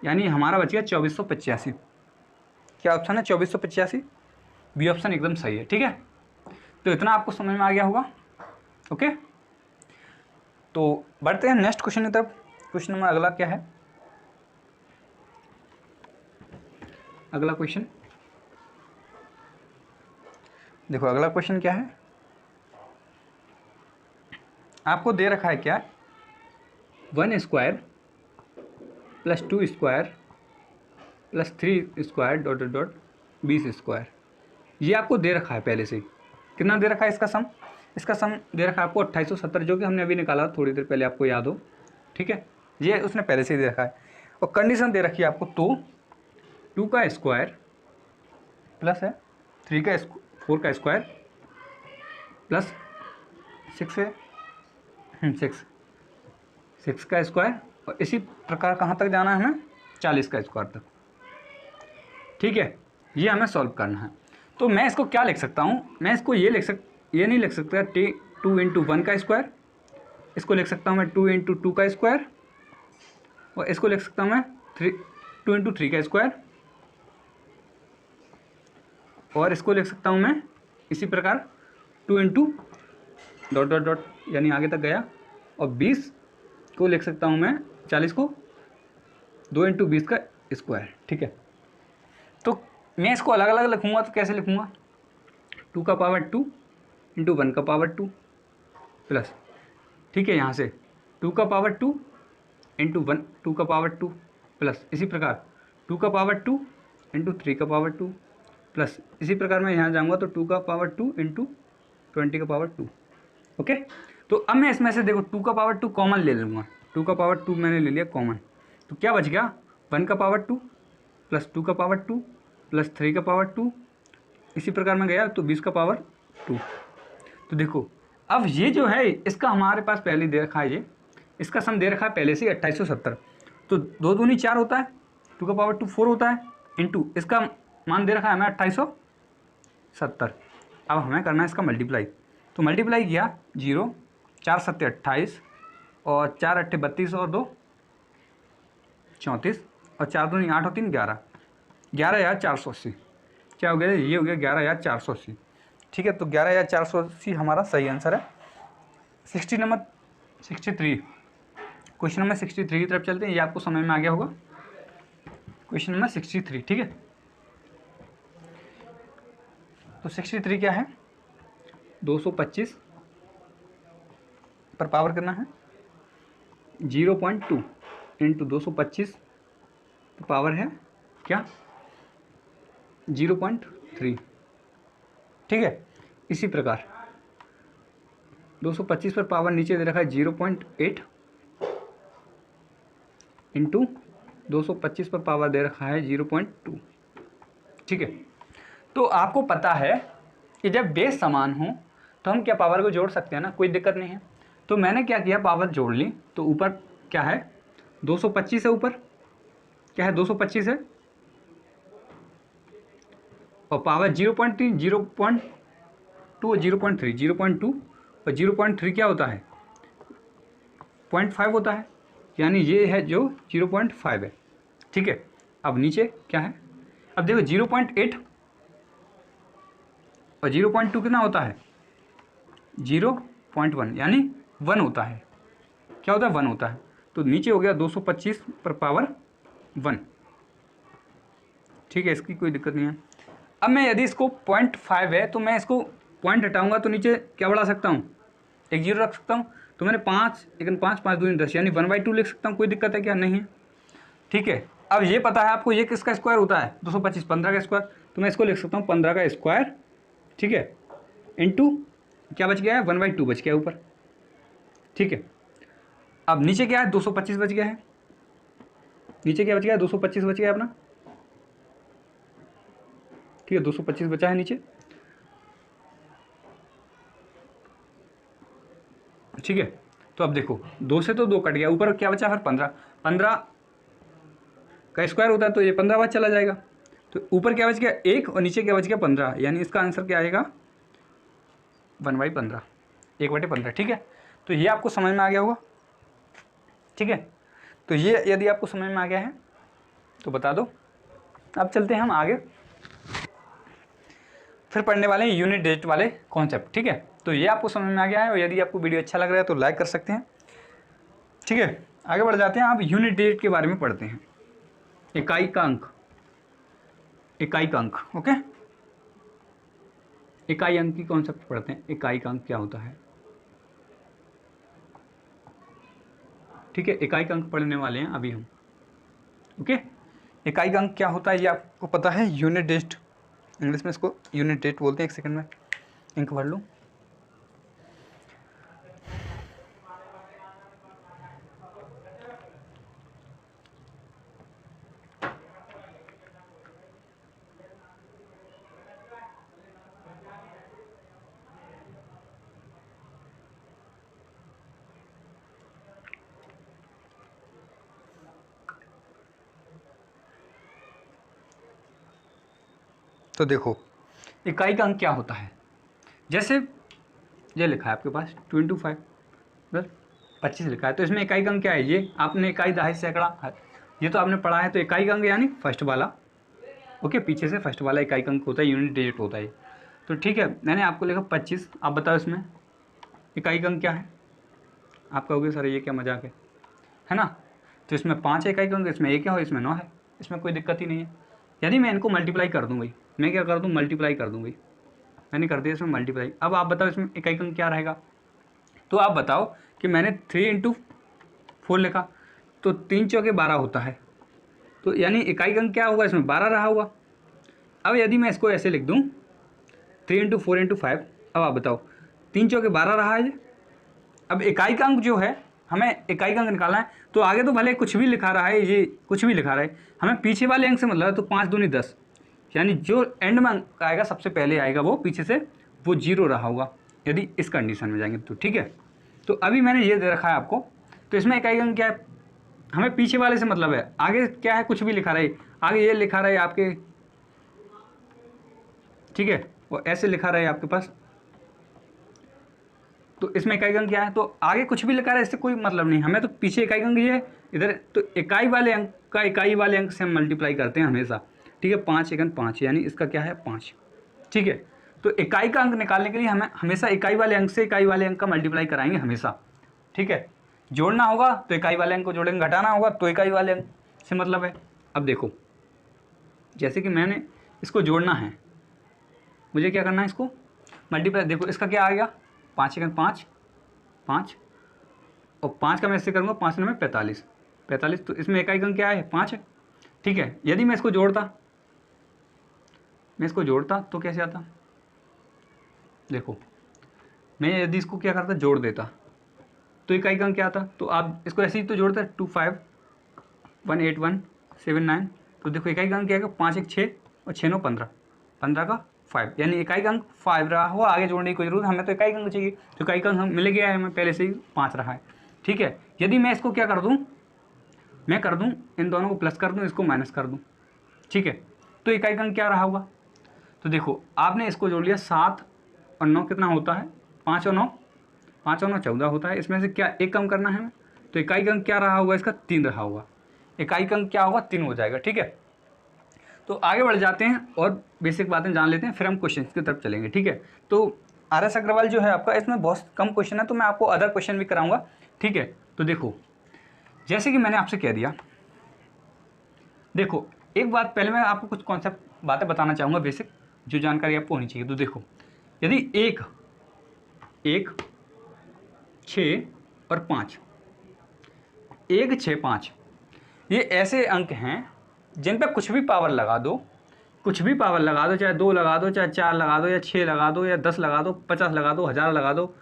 यानी हमारा बच गया 2485। क्या ऑप्शन है 2485, बी ऑप्शन एकदम सही है, ठीक है। तो इतना आपको समझ में आ गया होगा, ओके। तो बढ़ते हैं नेक्स्ट क्वेश्चन की तरफ। क्वेश्चन नंबर अगला क्या है, अगला क्वेश्चन देखो, अगला क्वेश्चन क्या है, आपको दे रखा है क्या 1 स्क्वायर + 2 स्क्वायर + 3 स्क्वायर ... 20 स्क्वायर, ये आपको दे रखा है पहले से ही। कितना दे रखा है इसका सम दे रखा है आपको 2870, जो कि हमने अभी निकाला थोड़ी देर पहले, आपको याद हो, ठीक है। ये उसने पहले से ही दे रखा है, और कंडीशन दे रखी है आपको, तो 2 का स्क्वायर प्लस है 4 का स्क्वायर प्लस 6 है 6 का स्क्वायर, और इसी प्रकार कहाँ तक जाना है हमें 40 का स्क्वायर तक, ठीक है। ये हमें सॉल्व करना है। तो मैं इसको क्या लिख सकता हूँ, मैं इसको ये नहीं लिख सकता 2 × 1 का स्क्वायर, इसको लिख सकता हूँ मैं 2 × 2 का स्क्वायर, और इसको लिख सकता हूँ मैं 2 × 3 का स्क्वायर, और इसको लिख सकता हूँ मैं इसी प्रकार 2 × ... यानी आगे तक गया, और 20 को लिख सकता हूँ मैं 40 को 2 × 20 का स्क्वायर, ठीक है। तो मैं इसको अलग अलग लिखूँगा तो कैसे लिखूँगा, 2 का पावर 2 × 1 का पावर 2 प्लस, ठीक है, यहाँ से 2 का पावर 2 × 1 2 का पावर 2 प्लस, इसी प्रकार 2 का पावर 2 × 3 का पावर 2 प्लस, इसी प्रकार मैं यहाँ जाऊँगा तो 2 का पावर 2 × 20 का पावर 2, ओके। तो अब मैं इसमें से देखो 2 का पावर 2 कॉमन ले लूँगा, 2 का पावर 2 मैंने ले लिया कॉमन, तो क्या बच गया 1 का पावर 2 प्लस 2 का पावर 2 प्लस 3 का पावर 2, इसी प्रकार में गया तो 20 का पावर 2। तो देखो अब ये जो है इसका हमारे पास पहले दे रखा है, ये इसका सम दे रखा है पहले से 2870, तो 2 दूनी 4 होता है, 2 का पावर 2 4 होता है, इंटू इसका मान दे रखा है हमें 2870। अब हमें करना है इसका मल्टीप्लाई, तो मल्टीप्लाई किया 0 4 7 28 और 4 8 32 और 2 34 और 4 दूनी 8 और 3 11, 11,480। क्या हो गया, ये हो गया 11,480, ठीक है। तो 11,480 हमारा सही आंसर है। 63 क्वेश्चन नंबर 63 की तरफ चलते हैं, ये आपको समझ में आ गया होगा। क्वेश्चन नंबर 63, ठीक है। तो 63 क्या है, 225 पर पावर करना है 0.2 × 225 तो पावर है क्या 0.3, ठीक है। इसी प्रकार 225 पर पावर नीचे दे रखा है 0.8 × 225 पर पावर दे रखा है 0.2, ठीक है। तो आपको पता है कि जब बेस समान हो तो हम क्या पावर को जोड़ सकते हैं ना, कोई दिक्कत नहीं है। तो मैंने क्या किया, पावर जोड़ ली, तो ऊपर क्या है 225 है, ऊपर क्या है 225 है, और पावर 0.3 2 और 0.3, 0.2 और 0.3 क्या होता है 0.5 होता है, यानी ये है जो 0.5 है। ठीक है, अब नीचे क्या है, अब देखो 0.8 और 0.2 कितना होता है 0.1, यानी 1 होता है। क्या होता है 1 होता है। तो नीचे हो गया 225 पर पावर 1। ठीक है, इसकी कोई दिक्कत नहीं है। अब मैं यदि इसको 0.5 है तो मैं इसको पॉइंट हटाऊंगा तो नीचे क्या बढ़ा सकता हूँ, एक जीरो रख सकता हूँ। तो मैंने 5 लेकिन 5 5 दूनी 10 यानी 1/2 लिख सकता हूँ। कोई दिक्कत है क्या, नहीं है। ठीक है, अब ये पता है आपको ये किसका स्क्वायर होता है 225, 15 का स्क्वायर। तो मैं इसको लिख सकता हूँ 15 का स्क्वायर। ठीक है, इंटू क्या बच गया है 1/2 बच गया ऊपर। ठीक है, अब नीचे क्या है 225 बच गया है, नीचे क्या बच गया है 225 बच गया अपना। ठीक है, 225 बचा है नीचे। ठीक है, तो अब देखो 2 से तो 2 कट गया, ऊपर क्या बचा फिर 15, 15 का स्क्वायर होता है तो ये 15 बाद चला जाएगा। तो ऊपर क्या बच गया 1 और नीचे क्या बच गया 15, यानी इसका आंसर क्या आएगा 1/15, 1/15। ठीक है, तो ये आपको समझ में आ गया होगा। ठीक है, तो ये यदि आपको समझ में आ गया है तो बता दो। अब चलते हैं हम आगे, फिर पढ़ने वाले हैं यूनिट डिजिट वाले कॉन्सेप्ट। ठीक है, तो ये आपको समझ में आ गया है, और यदि आपको वीडियो अच्छा लग रहा है तो लाइक कर सकते हैं। ठीक है, आगे बढ़ जाते हैं। आप यूनिट डिजिट के बारे में पढ़ते हैं, इकाई का अंक, इकाई का अंक। ओके, इकाई अंक की कॉन्सेप्ट पढ़ते हैं, इकाई का अंक क्या होता है। ठीक है, इकाई का अंक पढ़ने वाले हैं अभी हम। ओके, इकाई का अंक क्या होता है ये आपको पता है, यूनिट डिजिट, इंग्लिश में इसको यूनिट डिजिट बोलते हैं। एक सेकंड में इंक भर लूँ। तो देखो इकाई का अंक क्या होता है, जैसे ये लिखा है आपके पास 2 × 5 बस 25 लिखा है, तो इसमें इकाई का अंक क्या है, ये आपने इकाई दहाई सैकड़ा है, ये तो आपने पढ़ा है। तो इकाई का अंक यानी फर्स्ट वाला, ओके, पीछे से फर्स्ट वाला इकाई का अंक होता है, यूनिट डिजिट होता है। तो ठीक है, मैंने आपको लिखा 25, आप बताओ इसमें इकाई का अंक क्या है। आप कहोगे सर ये क्या मजाक है ना। तो इसमें 5 है इकाई का अंक, इसमें 1 है और इसमें 9 है, इसमें कोई दिक्कत ही नहीं है। यदि मैं इनको मल्टीप्लाई कर दूँ भाई, मैं क्या कर दूँ मल्टीप्लाई कर दूँ भाई, मैंने कर दिया इसमें मल्टीप्लाई। अब आप बताओ इसमें इकाई का अंक क्या रहेगा। तो आप बताओ कि मैंने 3 × 4 लिखा, तो 3 चौके 12 होता है, तो यानी इकाई का अंक क्या होगा इसमें 12 रहा होगा। अब यदि मैं इसको ऐसे लिख दूँ 3 × 4 × 5, अब आप बताओ 3 चौके 12 रहा है ये। अब इकाई का अंक जो है, हमें इकाई का अंक निकालना है, तो आगे तो भले कुछ भी लिखा रहा है, ये कुछ भी लिखा रहा है, हमें पीछे वाले अंक से मतलब है। तो 5 दूनी 10, यानी जो एंड में अंक आएगा सबसे पहले आएगा वो पीछे से वो 0 रहा होगा, यदि इस कंडीशन में जाएंगे तो। ठीक है, तो अभी मैंने ये दे रखा है आपको, तो इसमें इकाई का अंक क्या है, हमें पीछे वाले से मतलब है, आगे क्या है कुछ भी लिखा रहे, आगे ये लिखा रहे आपके, ठीक है, वो ऐसे लिखा रहे आपके पास, तो इसमें इकाई का अंक क्या है, तो आगे कुछ भी लिखा रहा है इससे कोई मतलब नहीं, हमें तो पीछे इकाई का अंक ये है इधर। तो इकाई वाले अंक का इकाई वाले अंक से हम मल्टीप्लाई करते हैं हमेशा। ठीक है, 5 × 5 यानी इसका क्या है 5। ठीक है, तो इकाई का अंक निकालने के लिए हमें हमेशा इकाई वाले अंक से इकाई वाले अंक का मल्टीप्लाई कराएंगे हमेशा। ठीक है, जोड़ना होगा तो इकाई वाले अंक को जोड़ेंगे, घटाना होगा तो इकाई वाले अंक से मतलब है। अब देखो जैसे कि मैंने इसको जोड़ना है, मुझे क्या करना है इसको मल्टीप्लाई। देखो इसका क्या आ गया 5 × 5 5, और 5 का मैं इससे करूँगा 5 में 45 45, तो इसमें इकाई का अंक क्या है 5 है। ठीक है, यदि मैं इसको जोड़ता तो कैसे आता, देखो मैं यदि इसको क्या करता जोड़ देता तो इकाई का अंक क्या आता, तो आप इसको ऐसे ही तो जोड़ता 2 5 1 8 1 7 9, तो देखो इकाई का अंक क्या आएगा 5 1 6 और 6 9 15, 15 का 5, यानी इकाई का अंक 5 रहा हो, आगे जोड़ने की कोई जरूरत, हमें तो इकाई का अंक चाहिए, तो इकाई का अंक मिल गया है हमें पहले से ही 5 रहा है। ठीक है, यदि मैं इसको क्या कर दूँ, मैं कर दूँ इन दोनों को प्लस कर दूँ, इसको माइनस कर दूँ। ठीक है, तो इकाई का अंक क्या रहा होगा, तो देखो आपने इसको जोड़ लिया 7 और 9 कितना होता है, 5 और 9, 5 और 9 14 होता है। इसमें से क्या एक कम करना है हमें, तो इकाई का अंक क्या रहा होगा इसका, 3 रहा होगा। इकाई का अंक क्या होगा, 3 हो जाएगा। ठीक है, तो आगे बढ़ जाते हैं और बेसिक बातें जान लेते हैं, फिर हम क्वेश्चन की तरफ चलेंगे। ठीक है, तो RS अग्रवाल जो है आपका, इसमें बहुत कम क्वेश्चन है, तो मैं आपको अदर क्वेश्चन भी कराऊंगा। ठीक है, तो देखो जैसे कि मैंने आपसे कह दिया, देखो एक बात पहले मैं आपको कुछ कॉन्सेप्ट बातें बताना चाहूँगा बेसिक, जो जानकारी आपको होनी चाहिए। तो देखो यदि 1 1 6 और 5, 1 6 5 ये ऐसे अंक हैं जिन पे कुछ भी पावर लगा दो, कुछ भी पावर लगा दो, चाहे 2 लगा दो, चाहे 4 लगा दो, या 6 लगा दो, या 10 लगा दो, 50 लगा दो, 1000 लगा दो,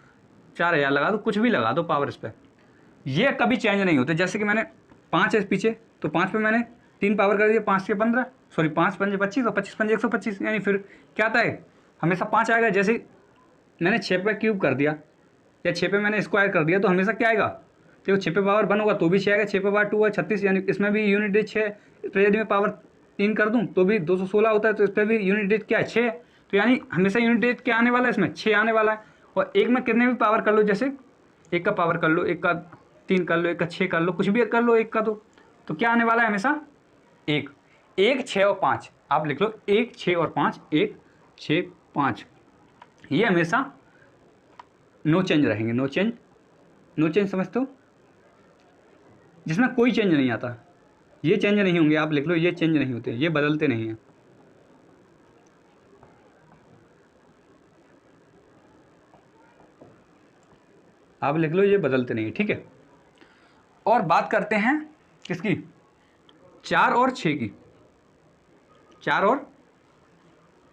4000 लगा दो, कुछ भी लगा दो पावर इस पर, ये कभी चेंज नहीं होते। जैसे कि मैंने 5 है पीछे, तो 5 पे मैंने 3 पावर कर दिया, 5 से 15, सॉरी 5 पंजे 25 और 25 पंजे 125, यानी फिर क्या आता है, हमेशा 5 आएगा। जैसे मैंने 6 पे क्यूब कर दिया या 6 पे मैंने स्क्वायर कर दिया, तो हमेशा क्या आएगा, तो 6 पे पावर 1 होगा तो भी 6 आएगा, 6 पे पावर 2 है 36, यानी इसमें भी यूनिट डिजिट 6। तो यदि मैं पावर 3 कर दूं तो भी 216 होता है, तो इस पर भी यूनिट डिजिट क्या है, 6। तो यानी हमेशा यूनिट डिजिट क्या आने वाला है, इसमें 6 आने वाला है। और एक में कितने भी पावर कर लो, जैसे एक का पावर कर लो, एक का 3 कर लो, एक का 6 कर लो, कुछ भी कर लो एक का, तो क्या आने वाला है हमेशा 1। 1 6 और 5 आप लिख लो, 1 6 और 5, 1 6 5, ये हमेशा नो चेंज रहेंगे। नो चेंज, नो चेंज समझते हो, जिसमें कोई चेंज नहीं आता, ये चेंज नहीं होंगे। आप लिख लो ये चेंज नहीं होते, ये बदलते नहीं हैं। आप लिख लो ये बदलते नहीं है। ठीक है, और बात करते हैं किसकी, 4 और 6 की, 4 और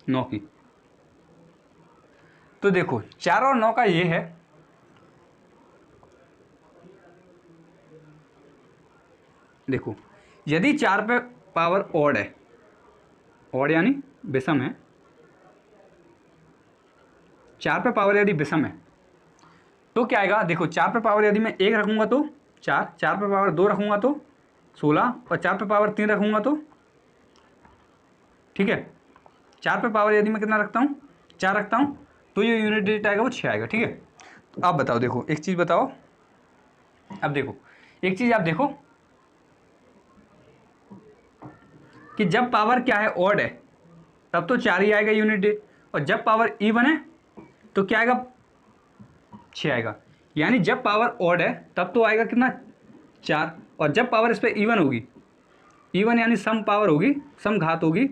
9 की। तो देखो 4 और 9 का ये है, देखो यदि 4 पे पावर ऑड है, ऑड यानी विषम है, 4 पे पावर यदि विषम है तो क्या आएगा, देखो 4 पे पावर यदि मैं 1 रखूंगा तो 4, 4 पे पावर 2 रखूंगा तो 16, और 4 पे पावर 3 रखूंगा तो, ठीक है, 4 पे पावर यदि मैं कितना रखता हूँ, 4 रखता हूँ, तो ये यूनिट डिजिट आएगा वो 6 आएगा। ठीक है, तो आप बताओ, देखो एक चीज़ बताओ, अब देखो एक चीज़ आप देखो कि जब पावर क्या है, ऑड है, तब तो 4 ही आएगा यूनिट डिजिट, और जब पावर इवन है तो क्या आएगा, 6 आएगा। यानी जब पावर ऑड है तब तो आएगा कितना, 4, और जब पावर इस पर इवन होगी, इवन यानी सम पावर होगी, सम घात होगी,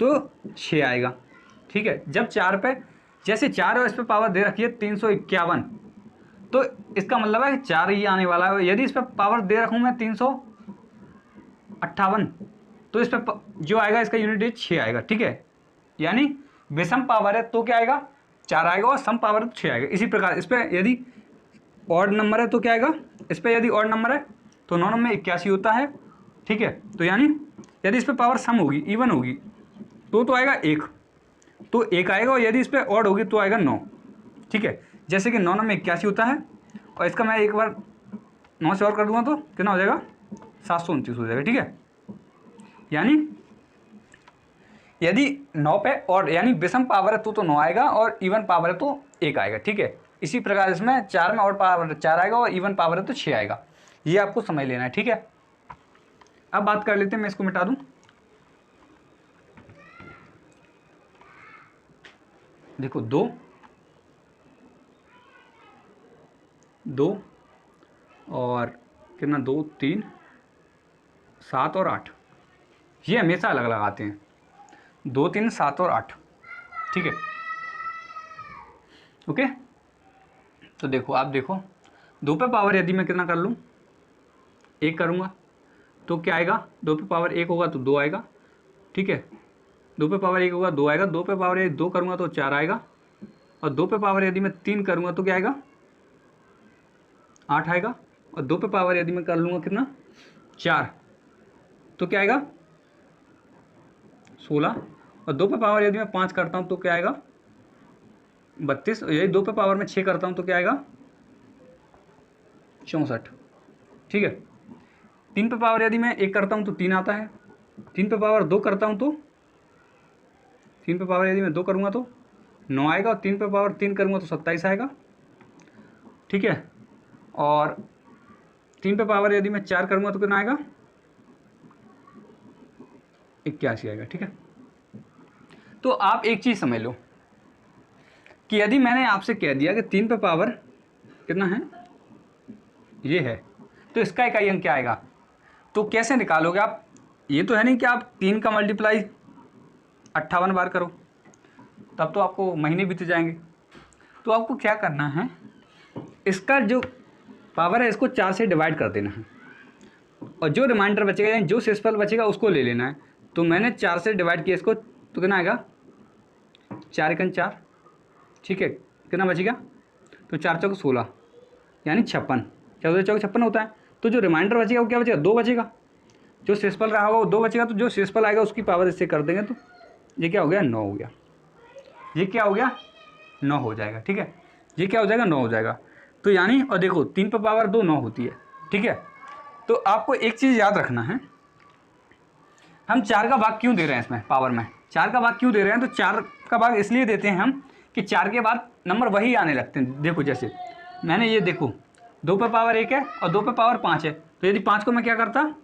तो 6 आएगा। ठीक है, जब 4 पे, जैसे 4 और इस पर पावर दे रखी है 351, तो इसका मतलब है 4 ही आने वाला है। यदि इस पर पावर दे रखूँ मैं 358, तो इस पर जो आएगा इसका यूनिट डिजिट 6 आएगा। ठीक है, यानी विषम पावर है तो क्या आएगा, 4 आएगा, और सम पावर है तो 6 आएगा। इसी प्रकार इस पर यदि ऑड नंबर है तो क्या आएगा, इस पर यदि ऑड नंबर है तो 9 में 81 होता है। ठीक है, तो यानी यदि इस पर पावर सम होगी, इवन होगी, तो आएगा 1, तो 1 आएगा, और यदि इस पर ऑड होगी तो आएगा 9। ठीक है, जैसे कि 9 में 81 होता है, और इसका मैं एक बार 9 से और कर दूंगा तो कितना हो जाएगा, 729 हो जाएगा। ठीक है, यानी यदि 9 पे ऑड यानी विषम पावर है तो 9 आएगा, और इवन पावर है तो 1 आएगा। ठीक है, इसी प्रकार इसमें 4 में ऑड पावर 4 आएगा, और इवन पावर है तो 6 आएगा। ये आपको समझ लेना है। ठीक है, अब बात कर लेते हैं, मैं इसको मिटा दूं। देखो 2 और कितना, 2 3 7 और 8, ये हमेशा अलग अलग आते हैं, 2 3 7 और 8। ठीक है, ओके, तो देखो आप देखो 2 पे पावर यदि मैं कितना कर लूँ, 1 करूँगा तो क्या आएगा, 2 पे पावर 1 होगा तो 2 आएगा। ठीक है, 2 पे पावर 1 होगा 2 आएगा, 2 पे पावर 2 करूँगा तो 4 आएगा, और 2 पे पावर यदि मैं 3 करूँगा तो क्या आएगा, 8 आएगा, और 2 पे पावर यदि मैं कर लूँगा कितना, 4, तो क्या आएगा, 16, और 2 पे पावर यदि मैं 5 करता हूँ तो क्या आएगा, 32, और यदि 2 पे पावर में 6 करता हूँ तो क्या आएगा, 64। ठीक है, 3 पे पावर यदि मैं 1 करता हूँ तो 3 आता है, 3 पे पावर 2 करता हूँ तो, 3 पे पावर यदि मैं 2 करूँगा तो 9 आएगा, और 3 पे पावर 3 करूँगा तो 27 आएगा, ठीक है। और 3 पे पावर यदि मैं 4 करूँगा तो कितना आएगा, 81 आएगा, ठीक है। तो आप एक चीज़ समझ लो कि यदि मैंने आपसे कह दिया कि 3 पे पावर कितना है, ये है, तो इसका इकाई अंक क्या आएगा, तो कैसे निकालोगे आप। ये तो है नहीं कि आप 3 का मल्टीप्लाई 58 बार करो, तब तो आपको महीने बीत जाएंगे। तो आपको क्या करना है, इसका जो पावर है इसको 4 से डिवाइड कर देना है, और जो रिमाइंडर बचेगा यानी जो शेषफल बचेगा उसको ले लेना है। तो मैंने 4 से डिवाइड किया इसको, तो कितना आएगा, 4 एकन 4, ठीक है। कितना बचेगा, तो 4 चौक 16 यानी 56, 14 चौक 56 होता है। तो जो रिमाइंडर बचेगा वो क्या बचेगा, 2 बचेगा। जो शेषफल रहा होगा वो 2 बचेगा, तो जो शेषफल आएगा उसकी पावर इससे कर देंगे, तो ये क्या हो गया, 9 हो गया। ये क्या हो गया, 9 हो जाएगा, ठीक है। ये क्या हो जाएगा, 9 हो जाएगा। तो यानी, और देखो 3 पर पावर 2 9 होती है, ठीक है। तो आपको एक चीज़ याद रखना है, हम 4 का भाग क्यों दे रहे हैं इसमें पावर में, 4 का भाग क्यों दे रहे हैं, तो 4 का भाग इसलिए देते हैं हम कि 4 के बाद नंबर वही आने लगते हैं। देखो जैसे मैंने ये देखो 2 पे पावर 1 है और 2 पे पावर 5 है, तो यदि 5 को मैं क्या करता,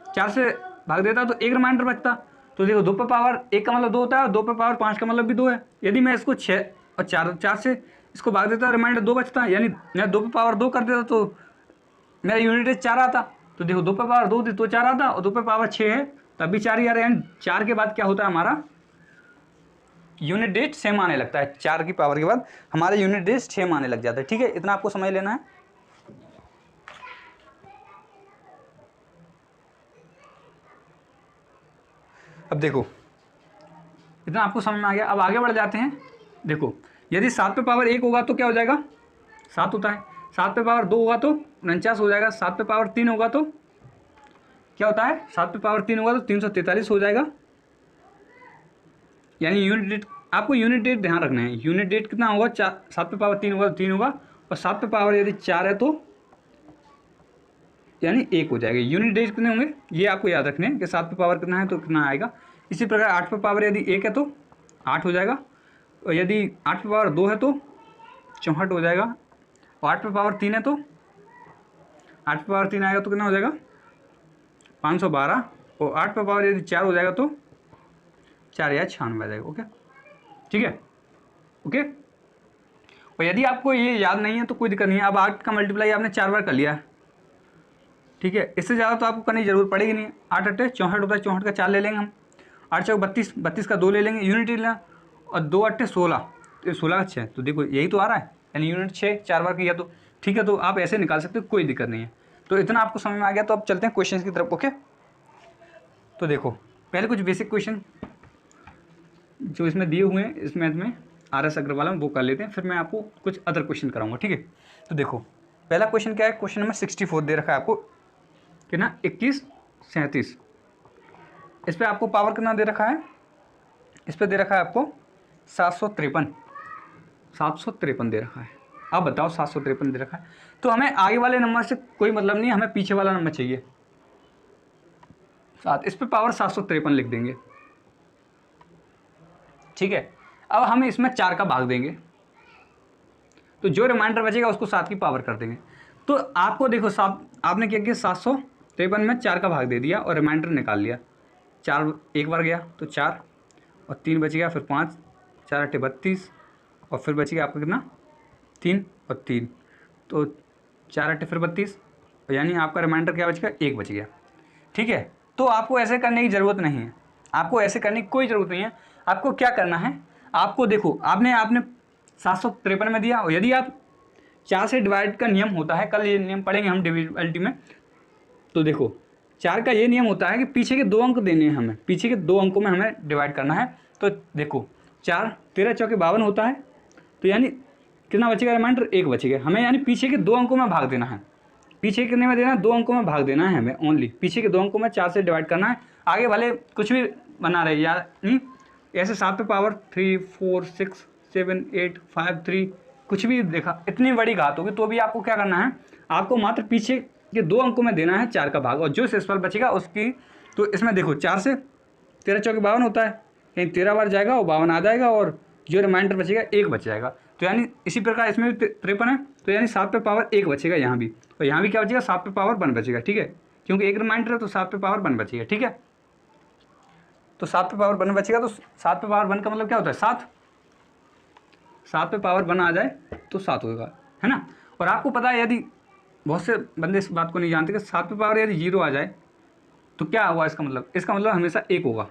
4 से भाग देता तो एक रिमाइंडर बचता। तो देखो 2 पे पावर 1 का मतलब 2 होता है, और 2 पे पावर 5 का मतलब भी 2 है। यदि मैं इसको 6 और 4 से इसको भाग देता, रिमाइंडर 2 बचता, यानी मैं 2 पे पावर 2 कर देता तो मेरा यूनिट 4 आता। तो देखो 2 पे पावर 2 थी तो 4 आता, और 2 पे पावर 6 है तब भी 4 ही आ रहा है। यानी 4 के बाद क्या होता है, हमारा यूनिट डेट सेम आने लगता है। 4 की पावर के बाद हमारा यूनिट डेट सेम आने लग जाता है, ठीक है। इतना आपको समझ लेना है। अब देखो इतना आपको समझ में आ गया। अब आगे बढ़ जाते हैं। देखो यदि 7 पे पावर 1 होगा तो क्या हो जाएगा, 7 होता है। 7 पे पावर 2 होगा तो 49 हो जाएगा। 7 पे पावर 3 होगा तो क्या होता है, 7 पे पावर 3 होगा तो 343 हो जाएगा। यानी यूनिट डेट, आपको यूनिट डेट ध्यान रखना है। यूनिट डेट कितना होगा, 7 पे पावर 3 होगा तो 3 होगा, और 7 पे पावर यदि 4 है तो यानी 1 हो जाएगा। यूनिट डेट कितने होंगे ये आपको याद रखने हैं कि 7 पे पावर कितना है तो कितना आएगा। इसी प्रकार 8 पे पावर यदि 1 है तो 8 हो जाएगा, और यदि 8 पे पावर 2 है तो 64 हो जाएगा, और 8 पे पावर 3 है तो 8 पे पावर 3 आएगा तो कितना हो जाएगा, 512, और 8 पे पावर यदि 4 हो जाएगा तो 4 या 96 आ जाएगा। ओके, ठीक है, ओके। और यदि आपको ये याद नहीं है तो कोई दिक्कत नहीं है। अब 8 का मल्टीप्लाई आपने 4 बार कर लिया है, ठीक है। इससे ज़्यादा तो आपको करने की जरूरत पड़ेगी नहीं। 8 8 64 होता है, 64 का 4 ले लेंगे हम। 8 चौक 32, 32 का 2 ले लेंगे, यूनिट लेना, और 2 8 16, तो 16 का 6, तो देखो यही तो आ रहा है, यानी यूनिट 6 4 बार किया तो ठीक है। तो आप ऐसे निकाल सकते हो, कोई दिक्कत नहीं है। तो इतना आपको समझ में आ गया। तो अब चलते हैं क्वेश्चन की तरफ। ओके, तो देखो पहले कुछ बेसिक क्वेश्चन जो इसमें दिए हुए हैं इस मैथ में RS अग्रवाल में वो कर लेते हैं, फिर मैं आपको कुछ अदर क्वेश्चन कराऊंगा, ठीक है। तो देखो पहला क्वेश्चन क्या है, क्वेश्चन नंबर 64 दे रखा है आपको कितना, 21 37। इस पर आपको पावर कितना दे रखा है, इस पर दे रखा है आपको 753 दे रखा है। अब बताओ 753 दे रखा है, तो हमें आगे वाले नंबर से कोई मतलब नहीं, हमें पीछे वाला नंबर चाहिए 7। इस पर पावर 753 लिख देंगे, ठीक है। अब हम इसमें 4 का भाग देंगे, तो जो रिमाइंडर बचेगा उसको 7 की पावर कर देंगे। तो आपको देखो आपने क्या किया, 753 में 4 का भाग दे दिया और रिमाइंडर निकाल लिया। 4 एक बार गया तो 4, और 3 बच गया, फिर 5, 4 8 32, और फिर बच गया आपका कितना, 3 और 3, तो 4 8 फिर 32, यानी आपका रिमाइंडर क्या बच गया, 1 बच गया, ठीक है। तो आपको ऐसे करने की ज़रूरत नहीं है, आपको ऐसे करने की कोई ज़रूरत नहीं है। आपको क्या करना है, आपको देखो आपने 753 में दिया, और यदि आप 4 से डिवाइड का नियम होता है, कल ये नियम पढ़ेंगे हम डिविजिबिलिटी में। तो देखो 4 का ये नियम होता है कि पीछे के 2 अंक देने हैं हमें, पीछे के 2 अंकों में हमें डिवाइड करना है। तो देखो 4 13 चौके 52 होता है, तो यानी कितना बचेगा, रिमाइंडर 1 बचेगा हमें, यानी पीछे के 2 अंकों में भाग देना है। पीछे कितने में देना है, 2 अंकों में भाग देना है हमें, ओनली पीछे के 2 अंकों में 4 से डिवाइड करना है। आगे वाले कुछ भी बना रहे यार, ऐसे 7 पे पावर 3 4 6 7 8 5 3 कुछ भी देखा, इतनी बड़ी घात होगी तो भी आपको क्या करना है, आपको मात्र पीछे के 2 अंकों में देना है 4 का भाग, और जो शेषफल बचेगा उसकी। तो इसमें देखो 4 से 13 चौके 52 होता है, कहीं 13 बार जाएगा और 52 आ जाएगा, और जो रिमाइंडर बचेगा 1 बच जाएगा। तो यानी इसी प्रकार इसमें भी 53 है, तो यानी 7 पे पावर 1 बचेगा यहाँ भी, और यहाँ भी क्या बचेगा, 7 पे पावर 1 बचेगा। ठीक है, क्योंकि एक रिमाइंडर है तो 7 पे पावर 1 बचेगा। ठीक है, तो 7 पे पावर 1 बचेगा, तो 7 पे पावर 1 का मतलब क्या होता है, 7। 7 पे पावर 1 आ जाए तो 7 होगा, है ना। और आपको पता है, यदि बहुत से बंदे इस बात को नहीं जानते कि 7 पे पावर यदि 0 आ जाए तो क्या हुआ, इसका मतलब हमेशा 1 होगा।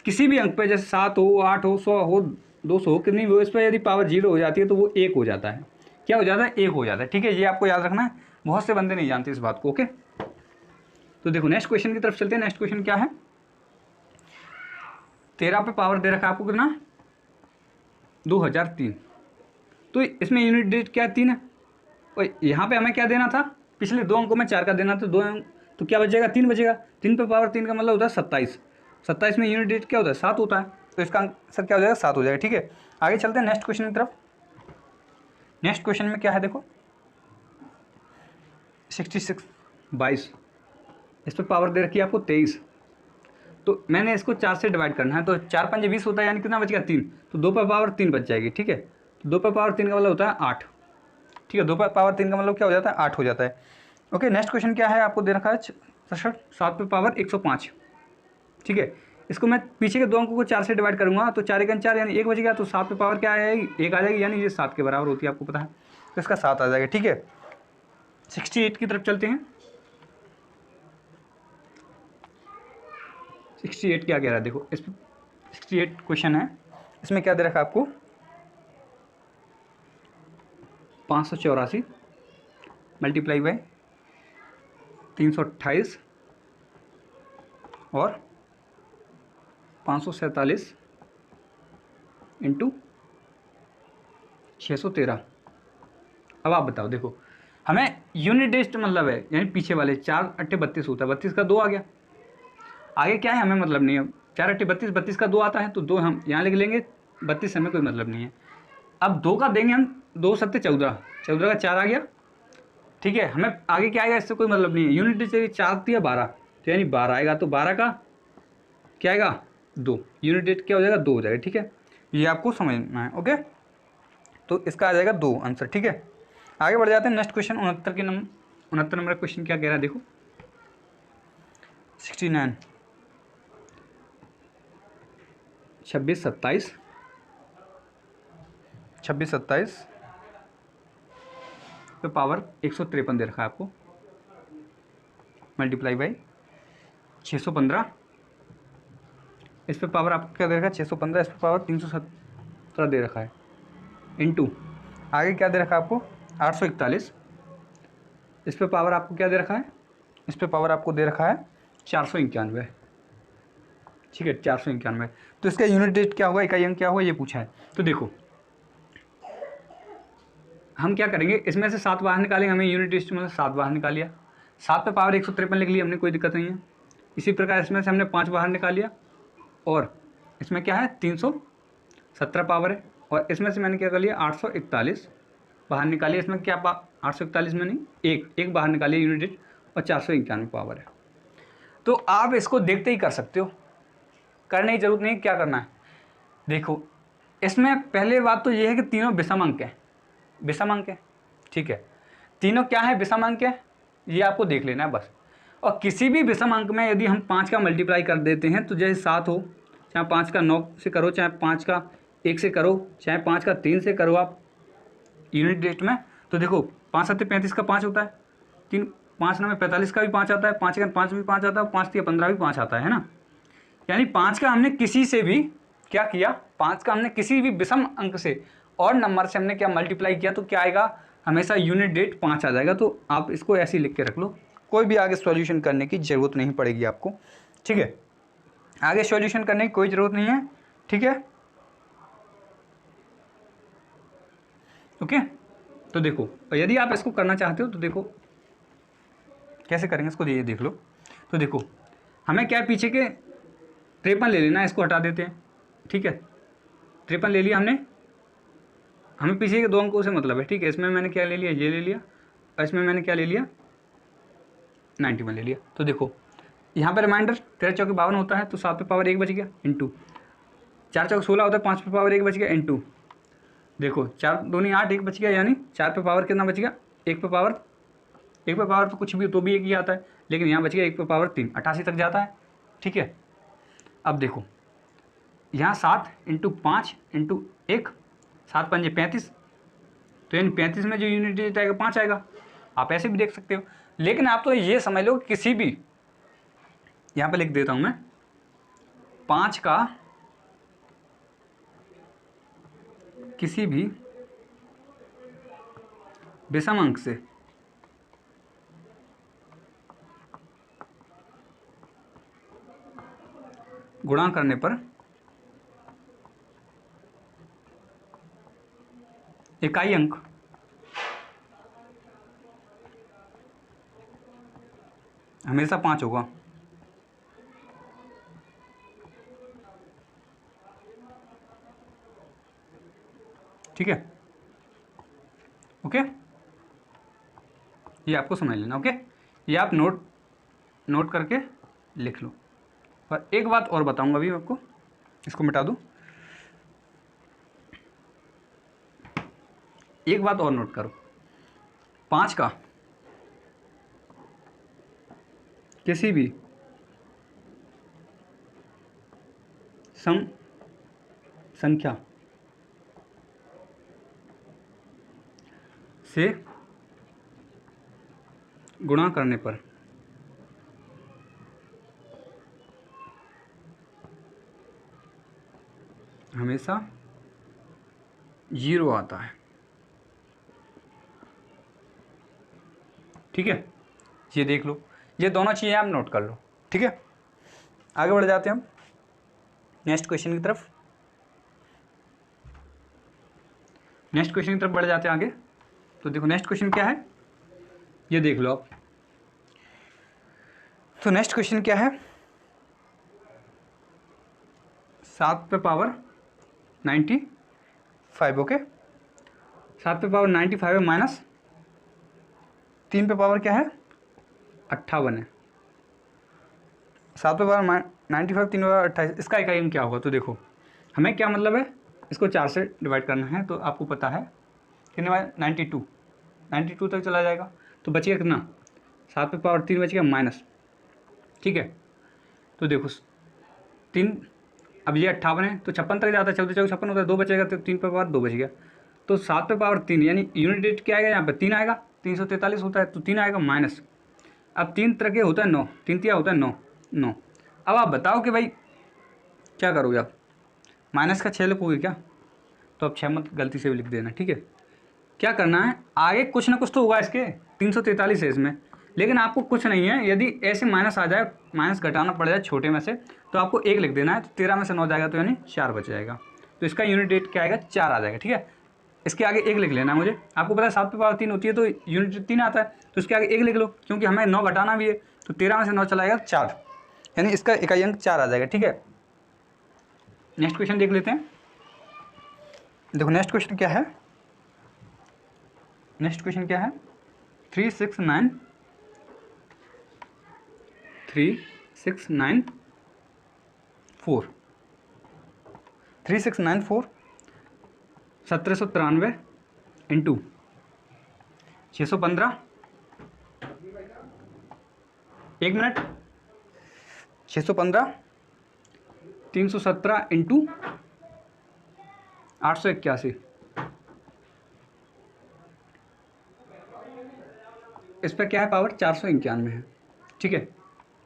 किसी भी अंक पे, जैसे 7 हो, 8 हो, 100 हो, 200 हो, कितनी भी हो, इस पर यदि पावर 0 हो जाती है तो वो 1 हो जाता है। क्या हो जाता है, 1 हो जाता है। ठीक है, ये आपको याद रखना है, बहुत से बंदे नहीं जानते इस बात को। ओके, तो देखो नेक्स्ट क्वेश्चन की तरफ चलते हैं। नेक्स्ट क्वेश्चन क्या है, 13 पे पावर दे रखा है आपको कितना, 2003। तो इसमें यूनिट डिजिट क्या 3 है, और यहाँ पे हमें क्या देना था, पिछले 2 अंकों में 4 का देना था, 2 अंक, तो क्या बचेगा, 3 बचेगा। 3 पे पावर 3 का मतलब होता है 27। 27 में यूनिट डिजिट क्या होता है, 7 होता है, तो इसका आंसर क्या हो जाएगा, 7 हो जाएगा। ठीक है, आगे चलते हैं नेक्स्ट क्वेश्चन की तरफ। नेक्स्ट क्वेश्चन में क्या है, देखो 66 22, इस पर पावर दे रखी है आपको 23। तो मैंने इसको 4 से डिवाइड करना है, तो 4 5 20 होता है, यानी कितना बचेगा, 3। तो 2 पर पावर 3 बच जाएगी। ठीक है, तो 2 पर पावर 3 का मतलब होता है 8। ठीक है, 2 पर पावर 3 का मतलब क्या हो जाता है, 8 हो जाता है। ओके, नेक्स्ट क्वेश्चन क्या है, आपको दे रखा है 67, 7 पे पावर 105। ठीक है, इसको मैं पीछे के 2 अंकों को 4 से डिवाइड करूँगा, तो 4 1 4 यानी 1 बच गया, तो 7 पे पावर क्या आएगी, 1 आ जाएगी, यानी ये 7 के बराबर होती है, आपको पता है, तो इसका 7 आ जाएगा। ठीक है, 68 की तरफ चलते हैं। 68 क्या कह रहा है, देखो इस 68 क्वेश्चन है, इसमें क्या दे रखा है आपको, 584 मल्टीप्लाई बाय 328 और 547 इंटू 613। अब आप बताओ, देखो हमें यूनिट डिजिट मतलब है, यानी पीछे वाले 4 8 32 होता है, 32 का 2 आ गया। आगे क्या है हमें मतलब नहीं है, 4 8 32, 32 का 2 आता है, तो 2 हम यहाँ लिख लेंगे, 32 से हमें कोई मतलब नहीं है। अब 2 का देंगे हम, 2 7 14, 14 का 4 आ गया। ठीक है, हमें आगे क्या आएगा, इससे कोई मतलब नहीं है। यूनिट डिजिट 4 दिया 12, तो यानी 12 आएगा, तो 12 का क्या आएगा, 2। यूनिट डिजिट क्या हो जाएगा, 2 हो जाएगा। ठीक है, ये आपको समझना है। ओके, तो इसका आ जाएगा 2 आंसर। ठीक है, आगे बढ़ जाते हैं। नेक्स्ट क्वेश्चन 69 नंबर क्वेश्चन क्या कह रहा है, देखो 69 26 27 पे पावर 153 दे रखा है आपको, मल्टीप्लाई बाई 615। इस पे पावर आपको क्या दे रखा है, 615, इस पे पावर 317 दे रखा है, इनटू आगे क्या दे रखा है आपको, 841। इस पे पावर आपको क्या दे रखा है, इस पे पावर आपको दे रखा है 491। ठीक है, 491। तो इसका यूनिट डिजिट क्या होगा, इकाई अंक क्या होगा, ये पूछा है। तो देखो हम क्या करेंगे, इसमें से 7 बाहर निकालेंगे, हमें यूनिट डिजिट में 7 बाहर निकाल लिया, 7 पे पावर 153 लिख लिया हमने, कोई दिक्कत नहीं है। इसी प्रकार इसमें से हमने 5 बाहर निकाल लिया, और इसमें क्या है 317 पावर है, और इसमें से मैंने क्या कर लिया 841 बाहर निकालिए। इसमें क्या 841 में नहीं, एक बाहर निकालिए यूनिट डिजिट, और 491 पावर है। तो आप इसको देखते ही कर सकते हो, करने की जरूरत नहीं। क्या करना है, देखो इसमें पहले बात तो ये है कि तीनों विषम अंक है, विषम अंक है। ठीक है, तीनों क्या है, विषम अंक है, ये आपको देख लेना है बस। और किसी भी विषम अंक में यदि हम 5 का मल्टीप्लाई कर देते हैं, तो जैसे 7 हो, चाहे 5 का 9 से करो, चाहे 5 का 1 से करो, चाहे 5 का 3 से करो आप यूनिट डिजिट में, तो देखो 5 7 35 का 5 होता है, 3 5 9 में 45 का भी 5 आता है, 5 का 5 भी 5 आता है, 5 3 15 भी 5 आता है ना। यानी 5 का हमने किसी से भी क्या किया, 5 का हमने किसी भी विषम अंक से और नंबर से हमने क्या मल्टीप्लाई किया, तो क्या आएगा, हमेशा यूनिट डिजिट 5 आ जाएगा। तो आप इसको ऐसे ही लिख के रख लो, कोई भी आगे सॉल्यूशन करने की ज़रूरत नहीं पड़ेगी आपको। ठीक है, आगे सॉल्यूशन करने की कोई ज़रूरत नहीं है। ठीक है, ओके। तो देखो यदि आप इसको करना चाहते हो तो देखो कैसे करेंगे इसको, ये देख लो। तो देखो हमें क्या पीछे के 53 ले लेना, इसको हटा देते हैं। ठीक है, 53 ले लिया हमने, हमें पीछे के 2 अंकों से मतलब है। ठीक है, इसमें मैंने क्या ले लिया, ये ले लिया, और इसमें मैंने क्या ले लिया 91 ले लिया। तो देखो यहाँ पर रिमाइंडर 13 चौके 52 होता है, तो 7 पे पावर 1 बच गया, इंटू 4 चौक 16 होता है, 5 पे पावर 1 बच गया इंटू, देखो 4 दूनी 8, 1 बच गया, यानी 4 पे पावर कितना बच गया, 1 पे पावर तो कुछ भी तो भी 1 ही आता है, लेकिन यहाँ बच गया 1 पे पावर 3, 88 तक जाता है। ठीक है, अब देखो यहाँ 7 इंटू 5 इंटू 1, 7 पंजे 35, तो यानी 35 में जो यूनिट डिजिट आएगा 5 आएगा। आप ऐसे भी देख सकते हो, लेकिन आप तो ये समझ लो किसी भी, यहाँ पे लिख देता हूँ मैं, 5 का किसी भी विषम अंक से गुणा करने पर इकाई अंक हमेशा 5 होगा। ठीक है, ओके, ये आपको समझ लेना। ओके, ये आप नोट करके लिख लो। और एक बात और बताऊंगा अभी आपको, इसको मिटा दूं, एक बात और नोट करो, 5 का किसी भी सम संख्या से गुणा करने पर हमेशा 0 आता है। ठीक है, ये देख लो, ये दोनों चीज़ें आप नोट कर लो। ठीक है, आगे बढ़ जाते हैं हम नेक्स्ट क्वेश्चन की तरफ। नेक्स्ट क्वेश्चन की तरफ बढ़ जाते हैं आगे। तो देखो नेक्स्ट क्वेश्चन क्या है, ये देख लो आप। तो नेक्स्ट क्वेश्चन क्या है, 7 पे पावर 95। ओके, 7 पे पावर 95 है, माइनस 3 पे पावर क्या है 58 है। 7 पे पावर 95, 3 पे पावर 28, इसका इकाई अंक क्या होगा। तो देखो हमें क्या मतलब है, इसको 4 से डिवाइड करना है, तो आपको पता है कितने बार 92 तक चला जाएगा, तो बचेगा कितना, 7 पे पावर 3 बच गया माइनस। ठीक है, तो देखो 3, अब ये 58 है तो 56 तक जाता है, 14 चौक 56 होता है, 2 बचेगा, तो 3 पे पावर 2 बच गया, तो 7 पे पावर 3 यानी यूनिट डिजिट क्या आएगा यहाँ पे 3 आएगा, 343 होता है तो 3 आएगा माइनस। अब 3 तरह के होता है 9, 3 तिया होता है 9। अब आप बताओ कि भाई क्या करोगे आप, माइनस का 6 लिखोगे क्या, तो अब 6 मत गलती से भी लिख देना। ठीक है, क्या करना है, आगे कुछ ना कुछ तो होगा इसके, 343 है इसमें, लेकिन आपको कुछ नहीं है, यदि ऐसे माइनस आ जाए, माइनस घटाना पड़ जाए छोटे में से, तो आपको 1 लिख देना है, तो 13 में से 9 जाएगा तो यानी 4 बच जाएगा, तो इसका यूनिट डेट क्या आएगा 4 आ जाएगा। ठीक है, इसके आगे 1 लिख लेना है मुझे, आपको पता है 7 पे पावर 3 होती है तो यूनिट 3 आता है, तो इसके आगे 1 लिख लो, क्योंकि हमें 9 घटाना भी है, तो 13 में से 9 चला जाएगा 4, यानी इसका इकाई अंक 4 आ जाएगा। ठीक है, नेक्स्ट क्वेश्चन देख लेते हैं। देखो नेक्स्ट क्वेश्चन क्या है, 369 4 3694 1793 इंटू 615, 1 मिनट, 615 317 इंटू 881, इस पर क्या है पावर 491 है। ठीक है,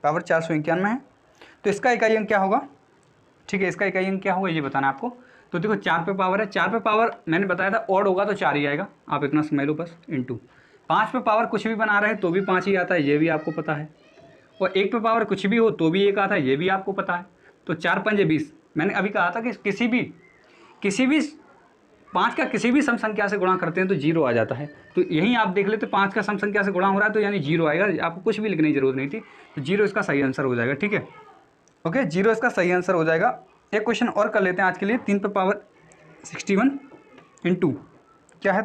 पावर 491 है, तो इसका इकाई अंक क्या होगा। ठीक है, इसका इकाई अंक क्या होगा ये बताना है आपको। तो देखो 4 पे पावर है, 4 पे पावर मैंने बताया था ऑड होगा तो 4 ही आएगा, आप इतना समझ लो बस, इंटू 5 पे पावर कुछ भी बना रहे तो भी 5 ही आता है, ये भी आपको पता है, और 1 पे पावर कुछ भी हो तो भी 1 आता है, ये भी आपको पता है। तो 4 पंजे 20, मैंने अभी कहा था कि किसी भी 5 का किसी भी सम संख्या से गुणा करते हैं तो 0 आ जाता है, तो यहीं आप देख लेते 5 का सम संख्या से गुणा हो रहा है तो यानी 0 आएगा, आपको कुछ भी लिखने की जरूरत नहीं थी, तो 0 इसका सही आंसर हो जाएगा। ठीक है, ओके, 0 इसका सही आंसर हो जाएगा। एक क्वेश्चन और कर लेते हैं आज के लिए, 3 पे पावर 61 इंटू क्या है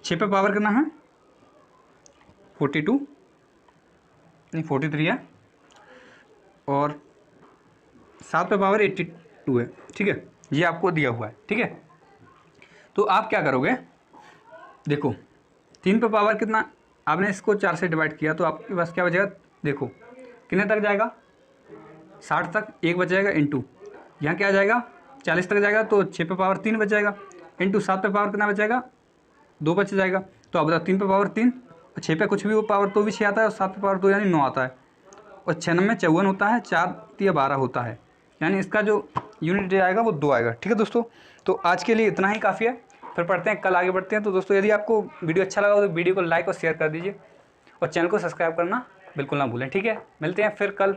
6 पे पावर करना है 42 नहीं 43 है, और 7 पे पावर 82 है। ठीक है, ये आपको दिया हुआ है, ठीक है। तो आप क्या करोगे, देखो 3 पे पावर कितना, आपने इसको 4 से डिवाइड किया तो आपके पास क्या बचेगा, देखो कितने तक जाएगा, 60 तक, 1 बच जाएगा, इंटू यहाँ क्या आ जाएगा 40 तक जाएगा तो 6 पे पावर 3 बच जाएगा, इंटू 7 पे पावर कितना बच जाएगा, 2 बच जाएगा। तो आप बताओ 3 पे पावर 3 और 6 पे कुछ भी वो पावर तो भी 6 आता है और 7 पे पावर 2 यानी 9 आता है, और 6 में 54 होता है, 4 3 12 होता है, यानी इसका जो यूनिट आएगा वो 2 आएगा, ठीक है दोस्तों। तो आज के लिए इतना ही काफ़ी है, फिर पढ़ते हैं, कल आगे बढ़ते हैं। तो दोस्तों यदि आपको वीडियो अच्छा लगा तो वीडियो को लाइक और शेयर कर दीजिए और चैनल को सब्सक्राइब करना बिल्कुल ना भूलें, ठीक है। मिलते हैं फिर कल।